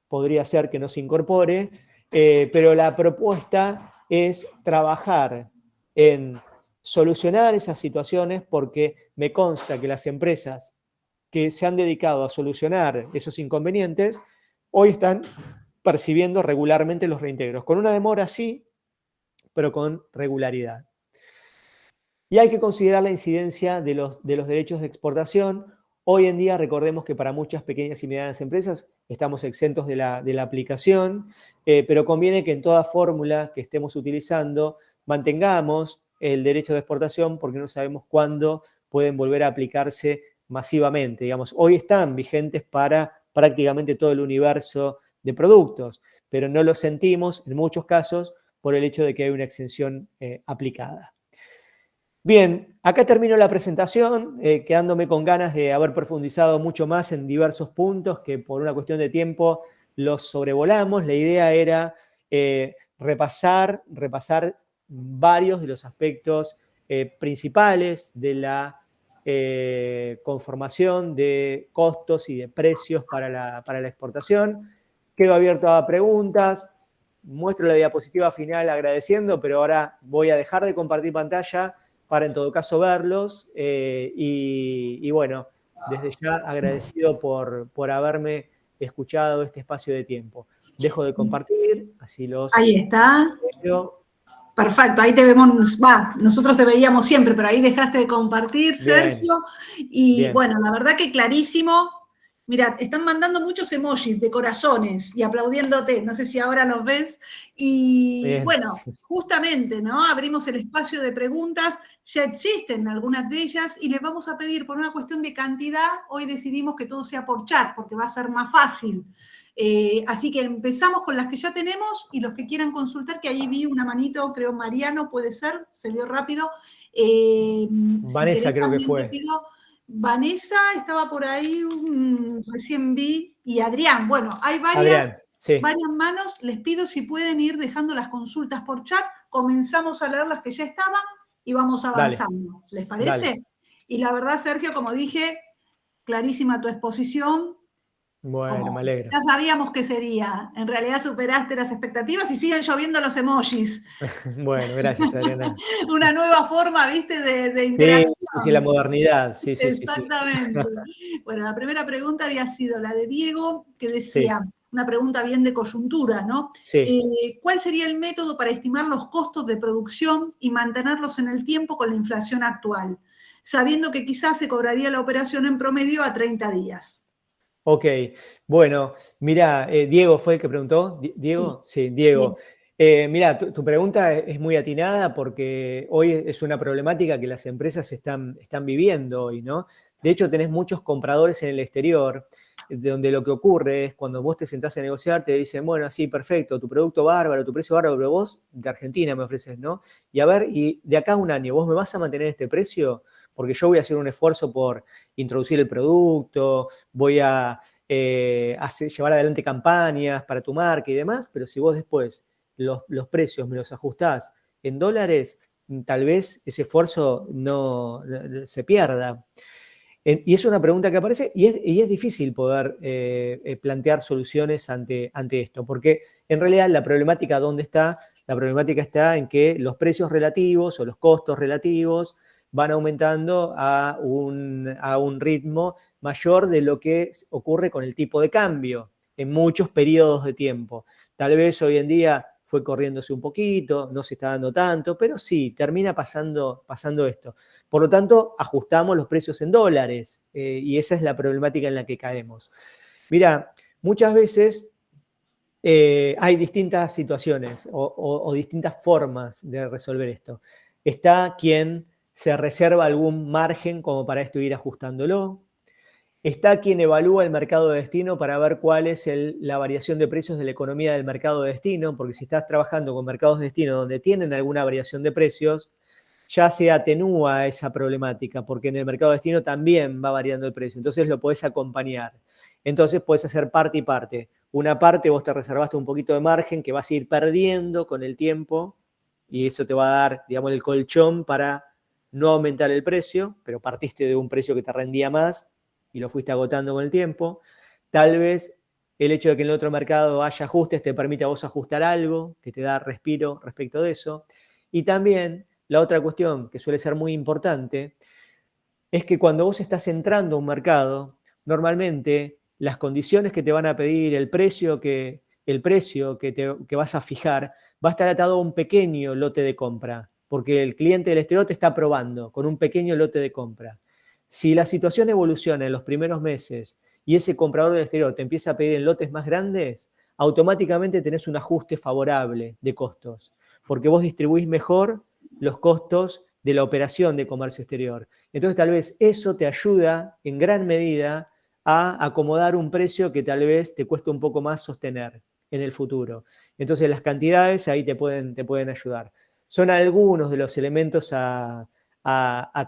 S2: podría ser que no se incorpore, pero la propuesta es trabajar en solucionar esas situaciones porque me consta que las empresas que se han dedicado a solucionar esos inconvenientes hoy están percibiendo regularmente los reintegros. Con una demora sí, pero con regularidad. Y hay que considerar la incidencia de los derechos de exportación. Hoy en día recordemos que para muchas pequeñas y medianas empresas estamos exentos de la aplicación, pero conviene que en toda fórmula que estemos utilizando mantengamos el derecho de exportación porque no sabemos cuándo pueden volver a aplicarse masivamente. Digamos, hoy están vigentes para prácticamente todo el universo de productos, pero no lo sentimos en muchos casos por el hecho de que hay una exención aplicada. Bien, acá termino la presentación, quedándome con ganas de haber profundizado mucho más en diversos puntos que por una cuestión de tiempo los sobrevolamos. La idea era repasar varios de los aspectos principales de la conformación de costos y de precios para la exportación. Quedo abierto a preguntas. Muestro la diapositiva final agradeciendo, pero ahora voy a dejar de compartir pantalla para en todo caso verlos y bueno, desde ya agradecido por haberme escuchado este espacio de tiempo. Dejo de compartir, así los...
S1: Ahí está. Perfecto, ahí te vemos, nosotros te veíamos siempre, pero ahí dejaste de compartir, Sergio. Y bien. Bueno, la verdad que clarísimo. Mira, están mandando muchos emojis de corazones y aplaudiéndote, no sé si ahora los ves. Y bien. Bueno, justamente, ¿no? Abrimos el espacio de preguntas, ya existen algunas de ellas y les vamos a pedir por una cuestión de cantidad, hoy decidimos que todo sea por chat, porque va a ser más fácil. Así que empezamos con las que ya tenemos y los que quieran consultar, que ahí vi una manito, creo Mariano, puede ser, se vio rápido.
S2: Vanessa, si creo que fue.
S1: Vanessa estaba por ahí, recién vi, y Adrián. Bueno, hay varias manos. Les pido si pueden ir dejando las consultas por chat. Comenzamos a leer las que ya estaban y vamos avanzando. Dale. ¿Les parece? Dale. Y la verdad, Sergio, como dije, clarísima tu exposición.
S2: Bueno, me alegro.
S1: Ya sabíamos que sería. En realidad superaste las expectativas y siguen lloviendo los emojis.
S2: Bueno, gracias, Adriana.
S1: Una nueva forma, ¿viste? De interacción.
S2: Sí, la modernidad. Sí,
S1: exactamente. Sí. Bueno, la primera pregunta había sido la de Diego, que decía, una pregunta bien de coyuntura, ¿no?
S2: Sí.
S1: ¿Cuál sería el método para estimar los costos de producción y mantenerlos en el tiempo con la inflación actual? Sabiendo que quizás se cobraría la operación en promedio a 30 días.
S2: Ok, bueno, mira, Diego fue el que preguntó. ¿Diego? Sí, Diego. Mira, tu pregunta es muy atinada porque hoy es una problemática que las empresas están viviendo hoy, ¿no? De hecho, tenés muchos compradores en el exterior, donde lo que ocurre es cuando vos te sentás a negociar, te dicen, bueno, sí, perfecto, tu producto bárbaro, tu precio bárbaro, pero vos de Argentina me ofreces, ¿no? Y a ver, y de acá a un año, ¿vos me vas a mantener este precio? Porque yo voy a hacer un esfuerzo por introducir el producto, voy a llevar adelante campañas para tu marca y demás, pero si vos después los precios me los ajustás en dólares, tal vez ese esfuerzo no se pierda. Y es una pregunta que aparece y es difícil poder plantear soluciones ante esto, porque en realidad la problemática, ¿dónde está? La problemática está en que los precios relativos o los costos relativos van aumentando a un ritmo mayor de lo que ocurre con el tipo de cambio en muchos periodos de tiempo. Tal vez hoy en día fue corriéndose un poquito, no se está dando tanto, pero sí, termina pasando esto. Por lo tanto, ajustamos los precios en dólares y esa es la problemática en la que caemos. Mira, muchas veces hay distintas situaciones o distintas formas de resolver esto. Está quien se reserva algún margen como para esto ir ajustándolo. Está quien evalúa el mercado de destino para ver cuál es la variación de precios de la economía del mercado de destino, porque si estás trabajando con mercados de destino donde tienen alguna variación de precios, ya se atenúa esa problemática, porque en el mercado de destino también va variando el precio, entonces lo podés acompañar. Entonces podés hacer parte y parte. Una parte vos te reservaste un poquito de margen que vas a ir perdiendo con el tiempo y eso te va a dar, digamos, el colchón para no aumentar el precio, pero partiste de un precio que te rendía más y lo fuiste agotando con el tiempo. Tal vez el hecho de que en el otro mercado haya ajustes te permite a vos ajustar algo, que te da respiro respecto de eso. Y también la otra cuestión que suele ser muy importante es que cuando vos estás entrando a un mercado, normalmente las condiciones que te van a pedir, el precio que el precio que vas a fijar va a estar atado a un pequeño lote de compra, porque el cliente del exterior te está probando con un pequeño lote de compra. Si la situación evoluciona en los primeros meses y ese comprador del exterior te empieza a pedir en lotes más grandes, automáticamente tenés un ajuste favorable de costos, porque vos distribuís mejor los costos de la operación de comercio exterior. Entonces, tal vez eso te ayuda en gran medida a acomodar un precio que tal vez te cueste un poco más sostener en el futuro. Entonces, las cantidades ahí te pueden ayudar. Son algunos de los elementos a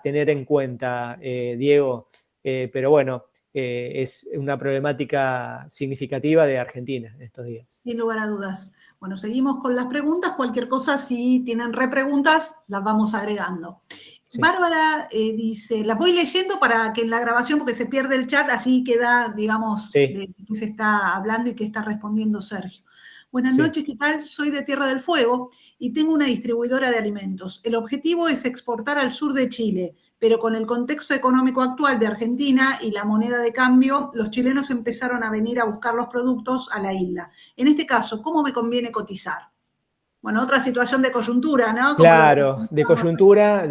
S2: tener en cuenta, Diego, pero bueno, es una problemática significativa de Argentina en estos días.
S1: Sin lugar a dudas. Bueno, seguimos con las preguntas. Cualquier cosa, si tienen repreguntas, las vamos agregando. Sí. Bárbara dice, las voy leyendo para que en la grabación, porque se pierde el chat, así queda, digamos, sí, de qué se está hablando y qué está respondiendo Sergio. Buenas noches, ¿qué tal? Soy de Tierra del Fuego y tengo una distribuidora de alimentos. El objetivo es exportar al sur de Chile, pero con el contexto económico actual de Argentina y la moneda de cambio, los chilenos empezaron a venir a buscar los productos a la isla. En este caso, ¿cómo me conviene cotizar? Bueno, otra situación de coyuntura, ¿no?
S2: Claro, de coyuntura,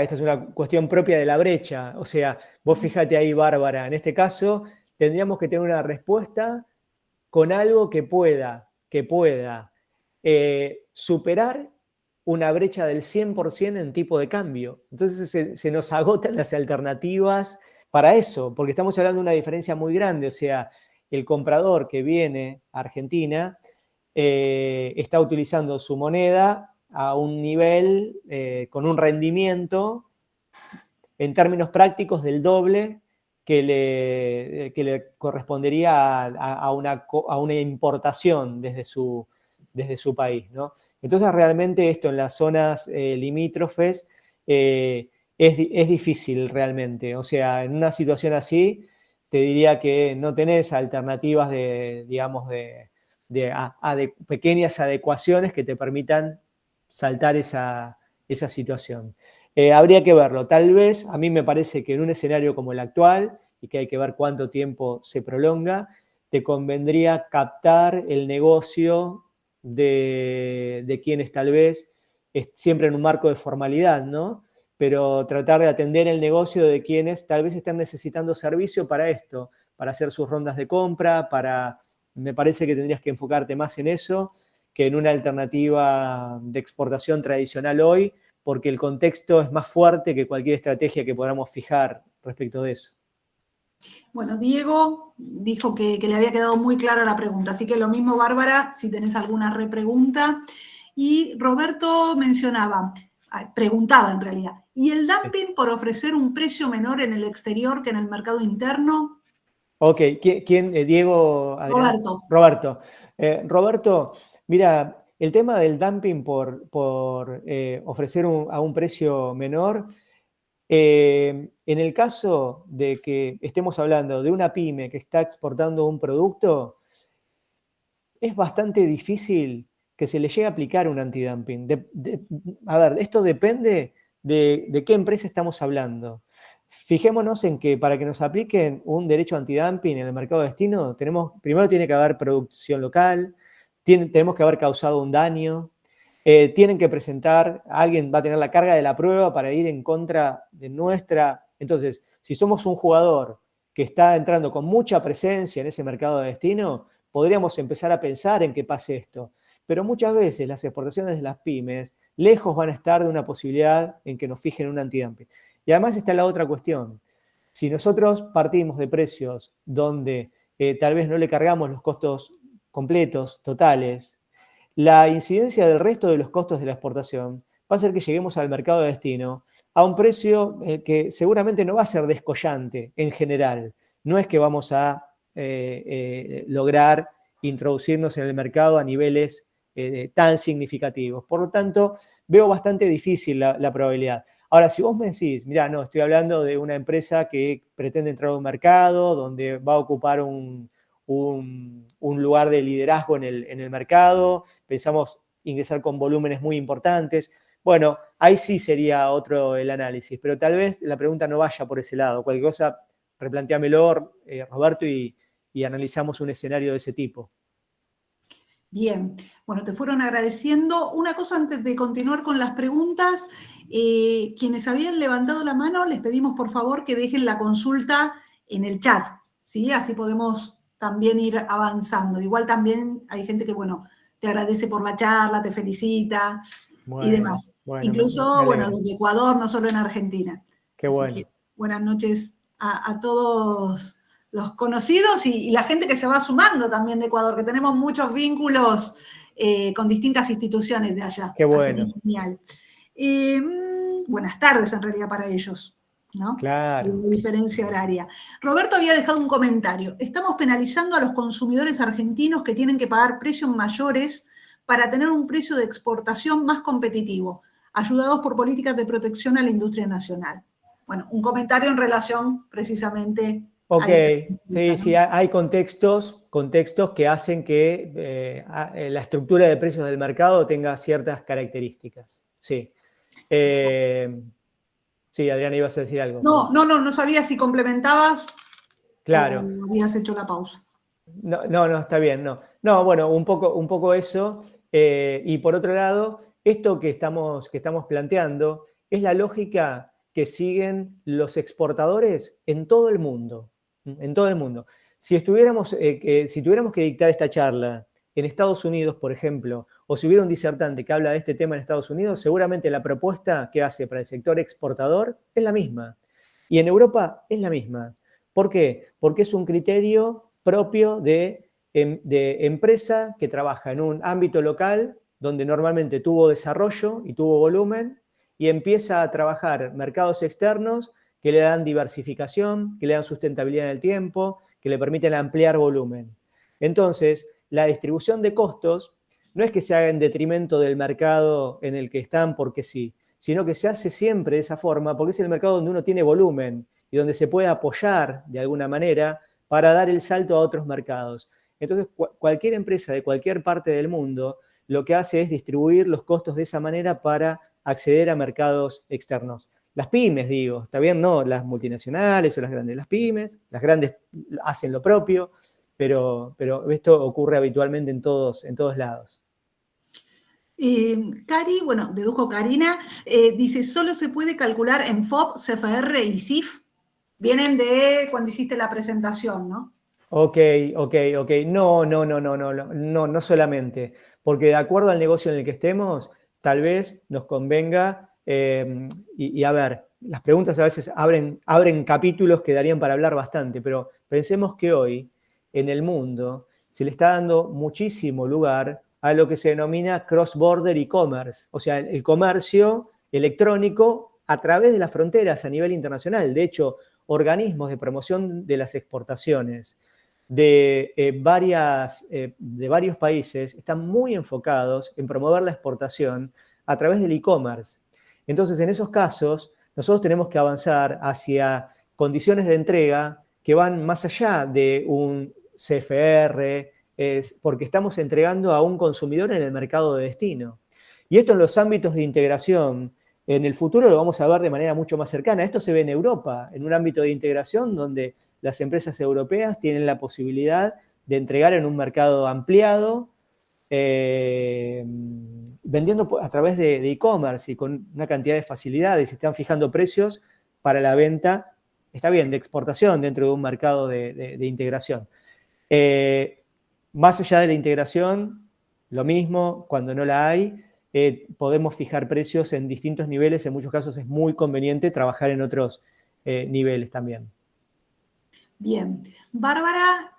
S2: esta es una cuestión propia de la brecha. O sea, vos fíjate ahí, Bárbara, en este caso tendríamos que tener una respuesta con algo que pueda superar una brecha del 100% en tipo de cambio. Entonces se nos agotan las alternativas para eso, porque estamos hablando de una diferencia muy grande. O sea, el comprador que viene a Argentina está utilizando su moneda a un nivel con un rendimiento en términos prácticos del doble que le correspondería a una importación desde su país, ¿no? Entonces, realmente esto en las zonas limítrofes es difícil realmente. O sea, en una situación así, te diría que no tenés alternativas digamos, de pequeñas adecuaciones que te permitan saltar esa situación. Habría que verlo. Tal vez, a mí me parece que en un escenario como el actual, y que hay que ver cuánto tiempo se prolonga, te convendría captar el negocio de quienes tal vez, siempre en un marco de formalidad, ¿no? Pero tratar de atender el negocio de quienes tal vez están necesitando servicio para esto, para hacer sus rondas de compra, me parece que tendrías que enfocarte más en eso que en una alternativa de exportación tradicional hoy, porque el contexto es más fuerte que cualquier estrategia que podamos fijar respecto de eso.
S1: Bueno, Diego dijo que le había quedado muy clara la pregunta, así que lo mismo, Bárbara, si tenés alguna repregunta. Y Roberto preguntaba en realidad, ¿y el dumping por ofrecer un precio menor en el exterior que en el mercado interno?
S2: Ok, ¿quién? Diego, Adrián.
S1: Roberto.
S2: Roberto, mira, el tema del dumping por ofrecer a un precio menor, en el caso de que estemos hablando de una pyme que está exportando un producto, es bastante difícil que se le llegue a aplicar un antidumping. A ver, esto depende de qué empresa estamos hablando. Fijémonos en que para que nos apliquen un derecho antidumping en el mercado de destino, primero tiene que haber producción local, tenemos que haber causado un daño, tienen que presentar, alguien va a tener la carga de la prueba para ir en contra de nuestra. Entonces, si somos un jugador que está entrando con mucha presencia en ese mercado de destino, podríamos empezar a pensar en que pase esto. Pero muchas veces las exportaciones de las pymes lejos van a estar de una posibilidad en que nos fijen un antidumping. Y además está la otra cuestión. Si nosotros partimos de precios donde tal vez no le cargamos los costos completos, totales, la incidencia del resto de los costos de la exportación va a hacer que lleguemos al mercado de destino a un precio que seguramente no va a ser descollante en general. No es que vamos a lograr introducirnos en el mercado a niveles tan significativos. Por lo tanto, veo bastante difícil la probabilidad. Ahora, si vos me decís, mirá, no, estoy hablando de una empresa que pretende entrar a un mercado donde va a ocupar un lugar de liderazgo en el mercado, pensamos ingresar con volúmenes muy importantes. Bueno, ahí sí sería otro el análisis, pero tal vez la pregunta no vaya por ese lado. Cualquier cosa, replantéamelo, Roberto, y analizamos un escenario de ese tipo.
S1: Bien, bueno, te fueron agradeciendo. Una cosa antes de continuar con las preguntas, quienes habían levantado la mano, les pedimos por favor que dejen la consulta en el chat, ¿sí? Así podemos también ir avanzando. Igual también hay gente que, bueno, te agradece por la charla, te felicita y
S2: Bueno,
S1: demás.
S2: bueno, me
S1: Incluso, bueno,
S2: alegro.
S1: desde Ecuador, no solo en Argentina.
S2: Qué
S1: Así que
S2: bueno.
S1: buenas noches a todos los conocidos y la gente que se va sumando también de Ecuador, que tenemos muchos vínculos con distintas instituciones de allá.
S2: Qué
S1: Así que
S2: bueno.
S1: genial. Buenas tardes en realidad para ellos, ¿no?
S2: Claro.
S1: La diferencia horaria. Roberto había dejado un comentario. Estamos penalizando a los consumidores argentinos que tienen que pagar precios mayores para tener un precio de exportación más competitivo, ayudados por políticas de protección a la industria nacional. Bueno, un comentario en relación precisamente
S2: Ok,
S1: a esta consulta,
S2: sí,
S1: ¿no?
S2: sí, hay contextos que hacen que la estructura de precios del mercado tenga ciertas características. Sí.
S1: Exacto.
S2: Eh, sí, Adriana, ibas a decir algo,
S1: No,
S2: perdón.
S1: no, no, no sabía si complementabas o
S2: Claro.
S1: habías hecho la pausa.
S2: No, no, no, está bien, no. No, bueno, un poco eso. Y por otro lado, esto que estamos planteando es la lógica que siguen los exportadores en todo el mundo. En todo el mundo. Si tuviéramos que dictar esta charla en Estados Unidos, por ejemplo, o si hubiera un disertante que habla de este tema en Estados Unidos, seguramente la propuesta que hace para el sector exportador es la misma. Y en Europa es la misma. ¿Por qué? Porque es un criterio propio de empresa que trabaja en un ámbito local donde normalmente tuvo desarrollo y tuvo volumen y empieza a trabajar mercados externos que le dan diversificación, que le dan sustentabilidad en el tiempo, que le permiten ampliar volumen. Entonces, la distribución de costos no es que se haga en detrimento del mercado en el que están porque sí, sino que se hace siempre de esa forma porque es el mercado donde uno tiene volumen y donde se puede apoyar de alguna manera para dar el salto a otros mercados. Entonces, cualquier empresa de cualquier parte del mundo lo que hace es distribuir los costos de esa manera para acceder a mercados externos. Las pymes, digo, está bien, no las multinacionales o las grandes, las grandes hacen lo propio, pero esto ocurre habitualmente en todos lados.
S1: Cari, bueno, dedujo Karina, dice, solo se puede calcular en FOB, CFR y CIF. Vienen de cuando hiciste la presentación, ¿no?
S2: Ok, ok. No, no, no, no, no, no, no solamente. Porque de acuerdo al negocio en el que estemos, tal vez nos convenga, y a ver, las preguntas a veces abren capítulos que darían para hablar bastante, pero pensemos que hoy en el mundo se le está dando muchísimo lugar a lo que se denomina cross-border e-commerce, o sea, el comercio electrónico a través de las fronteras a nivel internacional. De hecho, organismos de promoción de las exportaciones de varios países están muy enfocados en promover la exportación a través del e-commerce. Entonces, en esos casos, nosotros tenemos que avanzar hacia condiciones de entrega que van más allá de un CFR, porque estamos entregando a un consumidor en el mercado de destino. Y esto en los ámbitos de integración, en el futuro lo vamos a ver de manera mucho más cercana. Esto se ve en Europa, en un ámbito de integración donde las empresas europeas tienen la posibilidad de entregar en un mercado ampliado, vendiendo a través de e-commerce y con una cantidad de facilidades. Se están fijando precios para la venta, está bien, de exportación dentro de un mercado de integración. Más allá de la integración, lo mismo, cuando no la hay, podemos fijar precios en distintos niveles. En muchos casos es muy conveniente trabajar en otros niveles también.
S1: Bien. Bárbara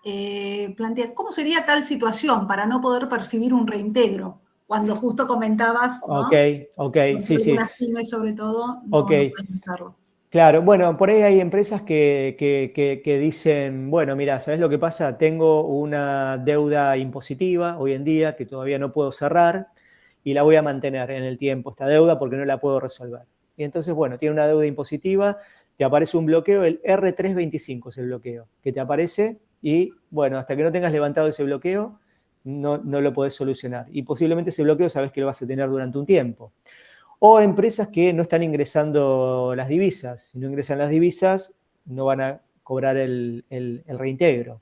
S1: plantea, ¿cómo sería tal situación para no poder percibir un reintegro? Cuando justo comentabas,
S2: Ok,
S1: ¿no? Porque
S2: sí, sí.
S1: algunas pymes, sobre todo,
S2: Ok,
S1: no pueden hacerlo.
S2: claro. Bueno, por ahí hay empresas que dicen, bueno, mira, ¿sabes lo que pasa? Tengo una deuda impositiva hoy en día que todavía no puedo cerrar y la voy a mantener en el tiempo, esta deuda, porque no la puedo resolver. Y entonces, bueno, tiene una deuda impositiva, te aparece un bloqueo, el R325 es el bloqueo, que te aparece y, bueno, hasta que no tengas levantado ese bloqueo, no lo podés solucionar. Y posiblemente ese bloqueo sabes que lo vas a tener durante un tiempo. O empresas que no están ingresando las divisas. Si no ingresan las divisas, no van a cobrar el reintegro.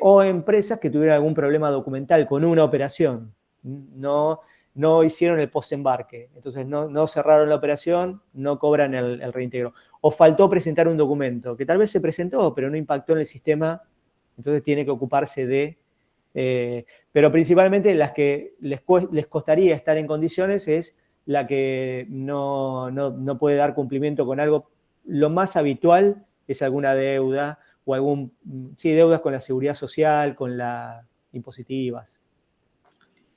S2: o empresas que tuvieran algún problema documental con una operación. No hicieron el post-embarque, entonces no cerraron la operación, no cobran el reintegro. O faltó presentar un documento, que tal vez se presentó, pero no impactó en el sistema, entonces tiene que ocuparse de... pero principalmente las que les costaría estar en condiciones es la que no puede dar cumplimiento con algo. Lo más habitual es alguna deuda o deudas con la seguridad social, con las impositivas.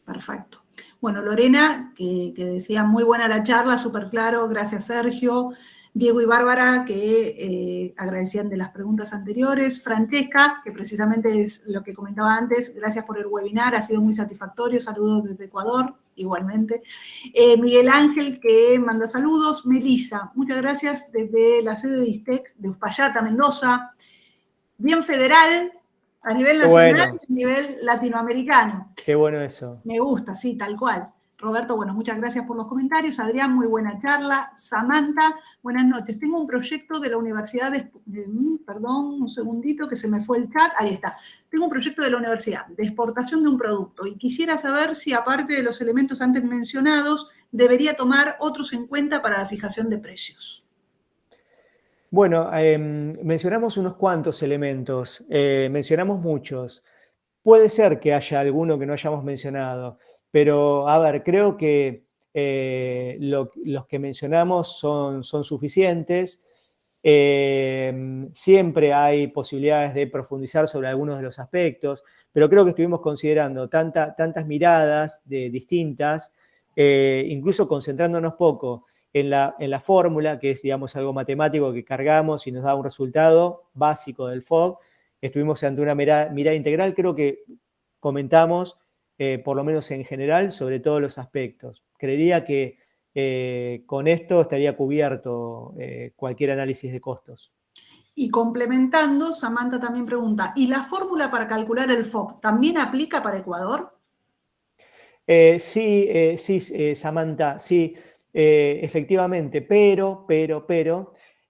S1: Perfecto. Bueno, Lorena, que decía muy buena la charla, súper claro, gracias Sergio. Diego y Bárbara, que agradecían de las preguntas anteriores. Francesca, que precisamente es lo que comentaba antes, gracias por el webinar, ha sido muy satisfactorio. Saludos desde Ecuador, igualmente. Miguel Ángel, que manda saludos. Melissa, muchas gracias desde la sede de ISTEC de Uspallata, Mendoza. Bien federal, a nivel nacional y a nivel latinoamericano.
S2: Qué bueno eso.
S1: Me gusta, sí, tal cual. Roberto, bueno, muchas gracias por los comentarios. Adrián, muy buena charla. Samantha, buenas noches. Tengo un proyecto de la Universidad perdón, un segundito que se me fue el chat. Ahí está. Tengo un proyecto de la universidad de exportación de un producto y quisiera saber si, aparte de los elementos antes mencionados, debería tomar otros en cuenta para la fijación de precios.
S2: Bueno, mencionamos unos cuantos elementos, mencionamos muchos. Puede ser que haya alguno que no hayamos mencionado, pero a ver, creo que los que mencionamos son suficientes. Siempre hay posibilidades de profundizar sobre algunos de los aspectos, pero creo que estuvimos considerando tantas miradas distintas, incluso concentrándonos poco en la fórmula, que es, digamos, algo matemático que cargamos y nos da un resultado básico del FOB. Estuvimos ante una mirada integral, creo que comentamos, por lo menos en general, sobre todos los aspectos. Creería que con esto estaría cubierto cualquier análisis de costos.
S1: Y complementando, Samantha también pregunta, ¿y la fórmula para calcular el FOB también aplica para Ecuador?
S2: Sí, Samantha, sí, efectivamente, pero,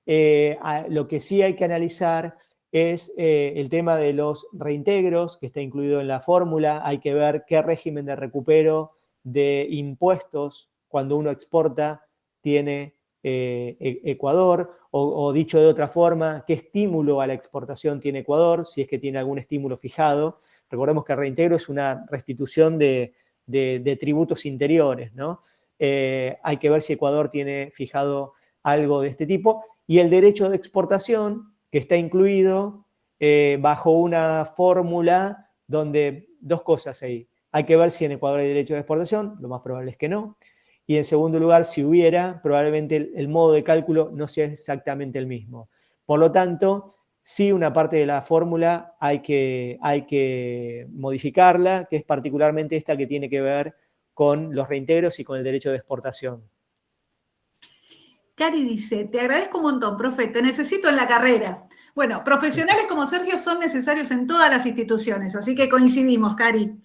S2: lo que sí hay que analizar es el tema de los reintegros, que está incluido en la fórmula. Hay que ver qué régimen de recupero de impuestos cuando uno exporta tiene Ecuador, o dicho de otra forma, qué estímulo a la exportación tiene Ecuador, si es que tiene algún estímulo fijado. Recordemos que el reintegro es una restitución de tributos interiores, ¿no? Hay que ver si Ecuador tiene fijado algo de este tipo. Y el derecho de exportación, que está incluido bajo una fórmula donde dos cosas ahí. Hay que ver si en Ecuador hay derecho de exportación, lo más probable es que no. Y en segundo lugar, si hubiera, probablemente el modo de cálculo no sea exactamente el mismo. Por lo tanto, sí, una parte de la fórmula hay que modificarla, que es particularmente esta que tiene que ver con los reintegros y con el derecho de exportación.
S1: Cari dice, te agradezco un montón, profe, te necesito en la carrera. Bueno, profesionales como Sergio son necesarios en todas las instituciones, así que coincidimos, Cari.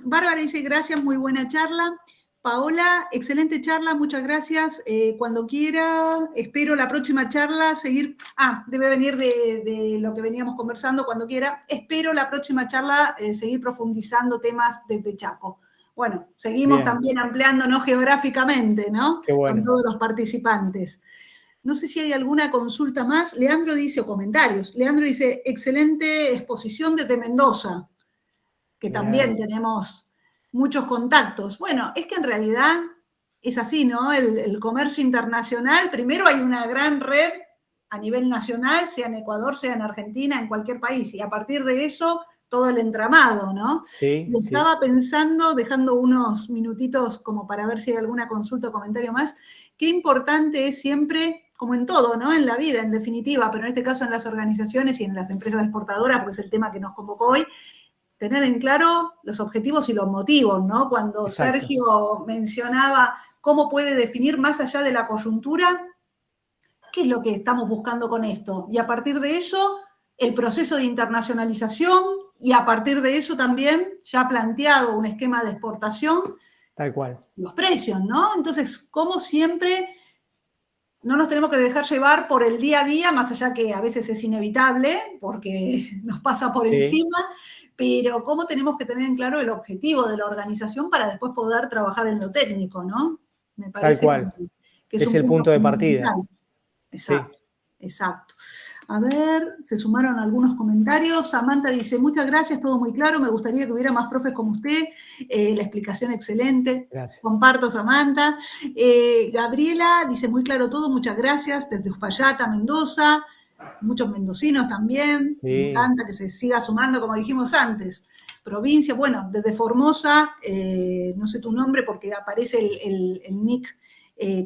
S1: Bárbara dice, gracias, muy buena charla. Paola, excelente charla, muchas gracias. Cuando quiera, espero la próxima charla seguir. Debe venir de lo que veníamos conversando, cuando quiera. Espero la próxima charla seguir profundizando temas desde Chaco. Bueno, seguimos también ampliándonos geográficamente, ¿no?
S2: Qué bueno.
S1: Con todos los participantes. No sé si hay alguna consulta más. Leandro dice, o comentarios. Leandro dice, excelente exposición desde Mendoza, que también tenemos muchos contactos. Bueno, es que en realidad es así, ¿no? El comercio internacional, primero hay una gran red a nivel nacional, sea en Ecuador, sea en Argentina, en cualquier país, y a partir de eso todo el entramado, ¿no?
S2: Sí,
S1: y estaba pensando, dejando unos minutitos como para ver si hay alguna consulta o comentario más, qué importante es siempre, como en todo, ¿no? En la vida, en definitiva, pero en este caso en las organizaciones y en las empresas exportadoras, porque es el tema que nos convocó hoy, tener en claro los objetivos y los motivos, ¿no? Cuando
S2: exacto.
S1: Sergio mencionaba cómo puede definir más allá de la coyuntura, ¿qué es lo que estamos buscando con esto? Y a partir de eso, el proceso de internacionalización, y a partir de eso también ya planteado un esquema de exportación.
S2: Tal cual.
S1: Los precios, ¿no? Entonces, como siempre, no nos tenemos que dejar llevar por el día a día, más allá que a veces es inevitable, porque nos pasa por encima, pero cómo tenemos que tener en claro el objetivo de la organización para después poder trabajar en lo técnico, ¿no? Me parece
S2: Tal cual.
S1: que
S2: es el punto de partida.
S1: Exacto, exacto. A ver, se sumaron algunos comentarios. Samantha dice, muchas gracias, todo muy claro. Me gustaría que hubiera más profes como usted. La explicación excelente.
S2: Gracias.
S1: Comparto, Samantha. Gabriela dice, muy claro todo, muchas gracias. Desde Uspallata, Mendoza. Muchos mendocinos también.
S2: Sí.
S1: Me encanta que se siga sumando, como dijimos antes. Provincia, bueno, desde Formosa, no sé tu nombre porque aparece el nick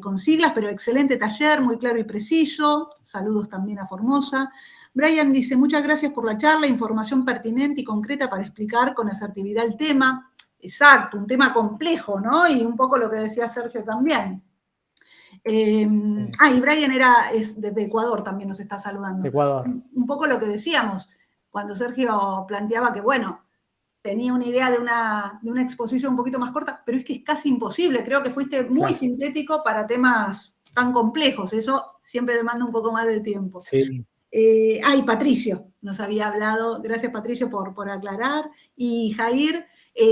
S1: con siglas, pero excelente taller, muy claro y preciso. Saludos también a Formosa. Brian dice, muchas gracias por la charla, información pertinente y concreta para explicar con asertividad el tema. Exacto, un tema complejo, ¿no? Y un poco lo que decía Sergio también. Y Brian es desde Ecuador, también nos está saludando.
S2: Ecuador.
S1: Un poco lo que decíamos, cuando Sergio planteaba que, bueno, tenía una idea de una exposición un poquito más corta, pero es que es casi imposible. Creo que fuiste muy sintético para temas tan complejos. Eso siempre demanda un poco más de tiempo.
S2: Sí.
S1: Patricio nos había hablado. Gracias, Patricio, por aclarar. Y Jair,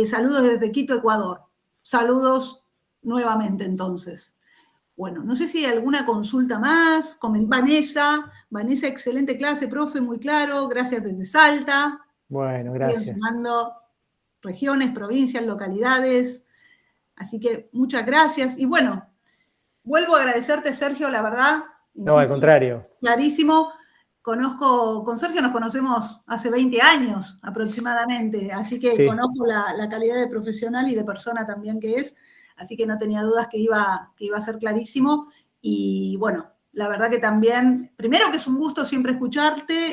S1: saludos desde Quito, Ecuador. Saludos nuevamente, entonces. Bueno, no sé si hay alguna consulta más. Vanessa, excelente clase, profe, muy claro. Gracias desde Salta.
S2: Bueno, gracias.
S1: Sumando regiones, provincias, localidades. Así que muchas gracias. Y bueno, vuelvo a agradecerte, Sergio, la verdad.
S2: No, al contrario.
S1: Clarísimo. Con Sergio nos conocemos hace 20 años aproximadamente, así que conozco la calidad de profesional y de persona también que es, así que no tenía dudas que iba a ser clarísimo. Y bueno, la verdad que también, primero que es un gusto siempre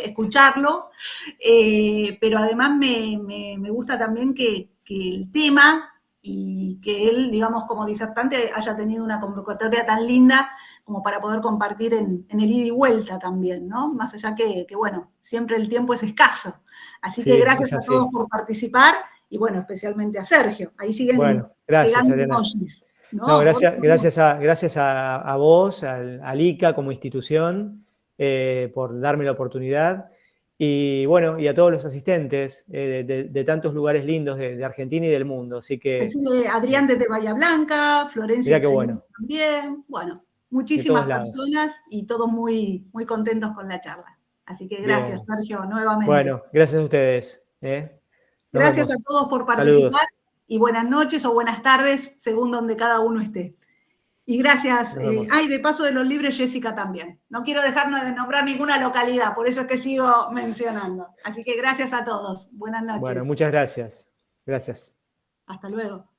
S1: escucharlo, pero además me gusta también que el tema y que él, digamos, como disertante haya tenido una convocatoria tan linda como para poder compartir en el ida y vuelta también, ¿no? Más allá que, bueno, siempre el tiempo es escaso. Así que gracias a todos por participar y, bueno, especialmente a Sergio. Ahí siguen
S2: llegando emojis. No, gracias a vos, al ICA como institución, por darme la oportunidad. Y bueno, y a todos los asistentes de tantos lugares lindos de Argentina y del mundo. Así que.
S1: Adrián desde Bahía Blanca, Florencia
S2: bueno.
S1: también. Bueno, muchísimas personas y todos muy, muy contentos con la charla. Así que gracias, Sergio, nuevamente.
S2: Bueno, gracias a ustedes.
S1: Gracias a todos por participar. Saludos. Y buenas noches o buenas tardes, según donde cada uno esté. Y gracias. De paso de los libres, Jessica también. No quiero dejarnos de nombrar ninguna localidad, por eso es que sigo mencionando. Así que gracias a todos. Buenas noches.
S2: Bueno, muchas gracias. Gracias.
S1: Hasta luego.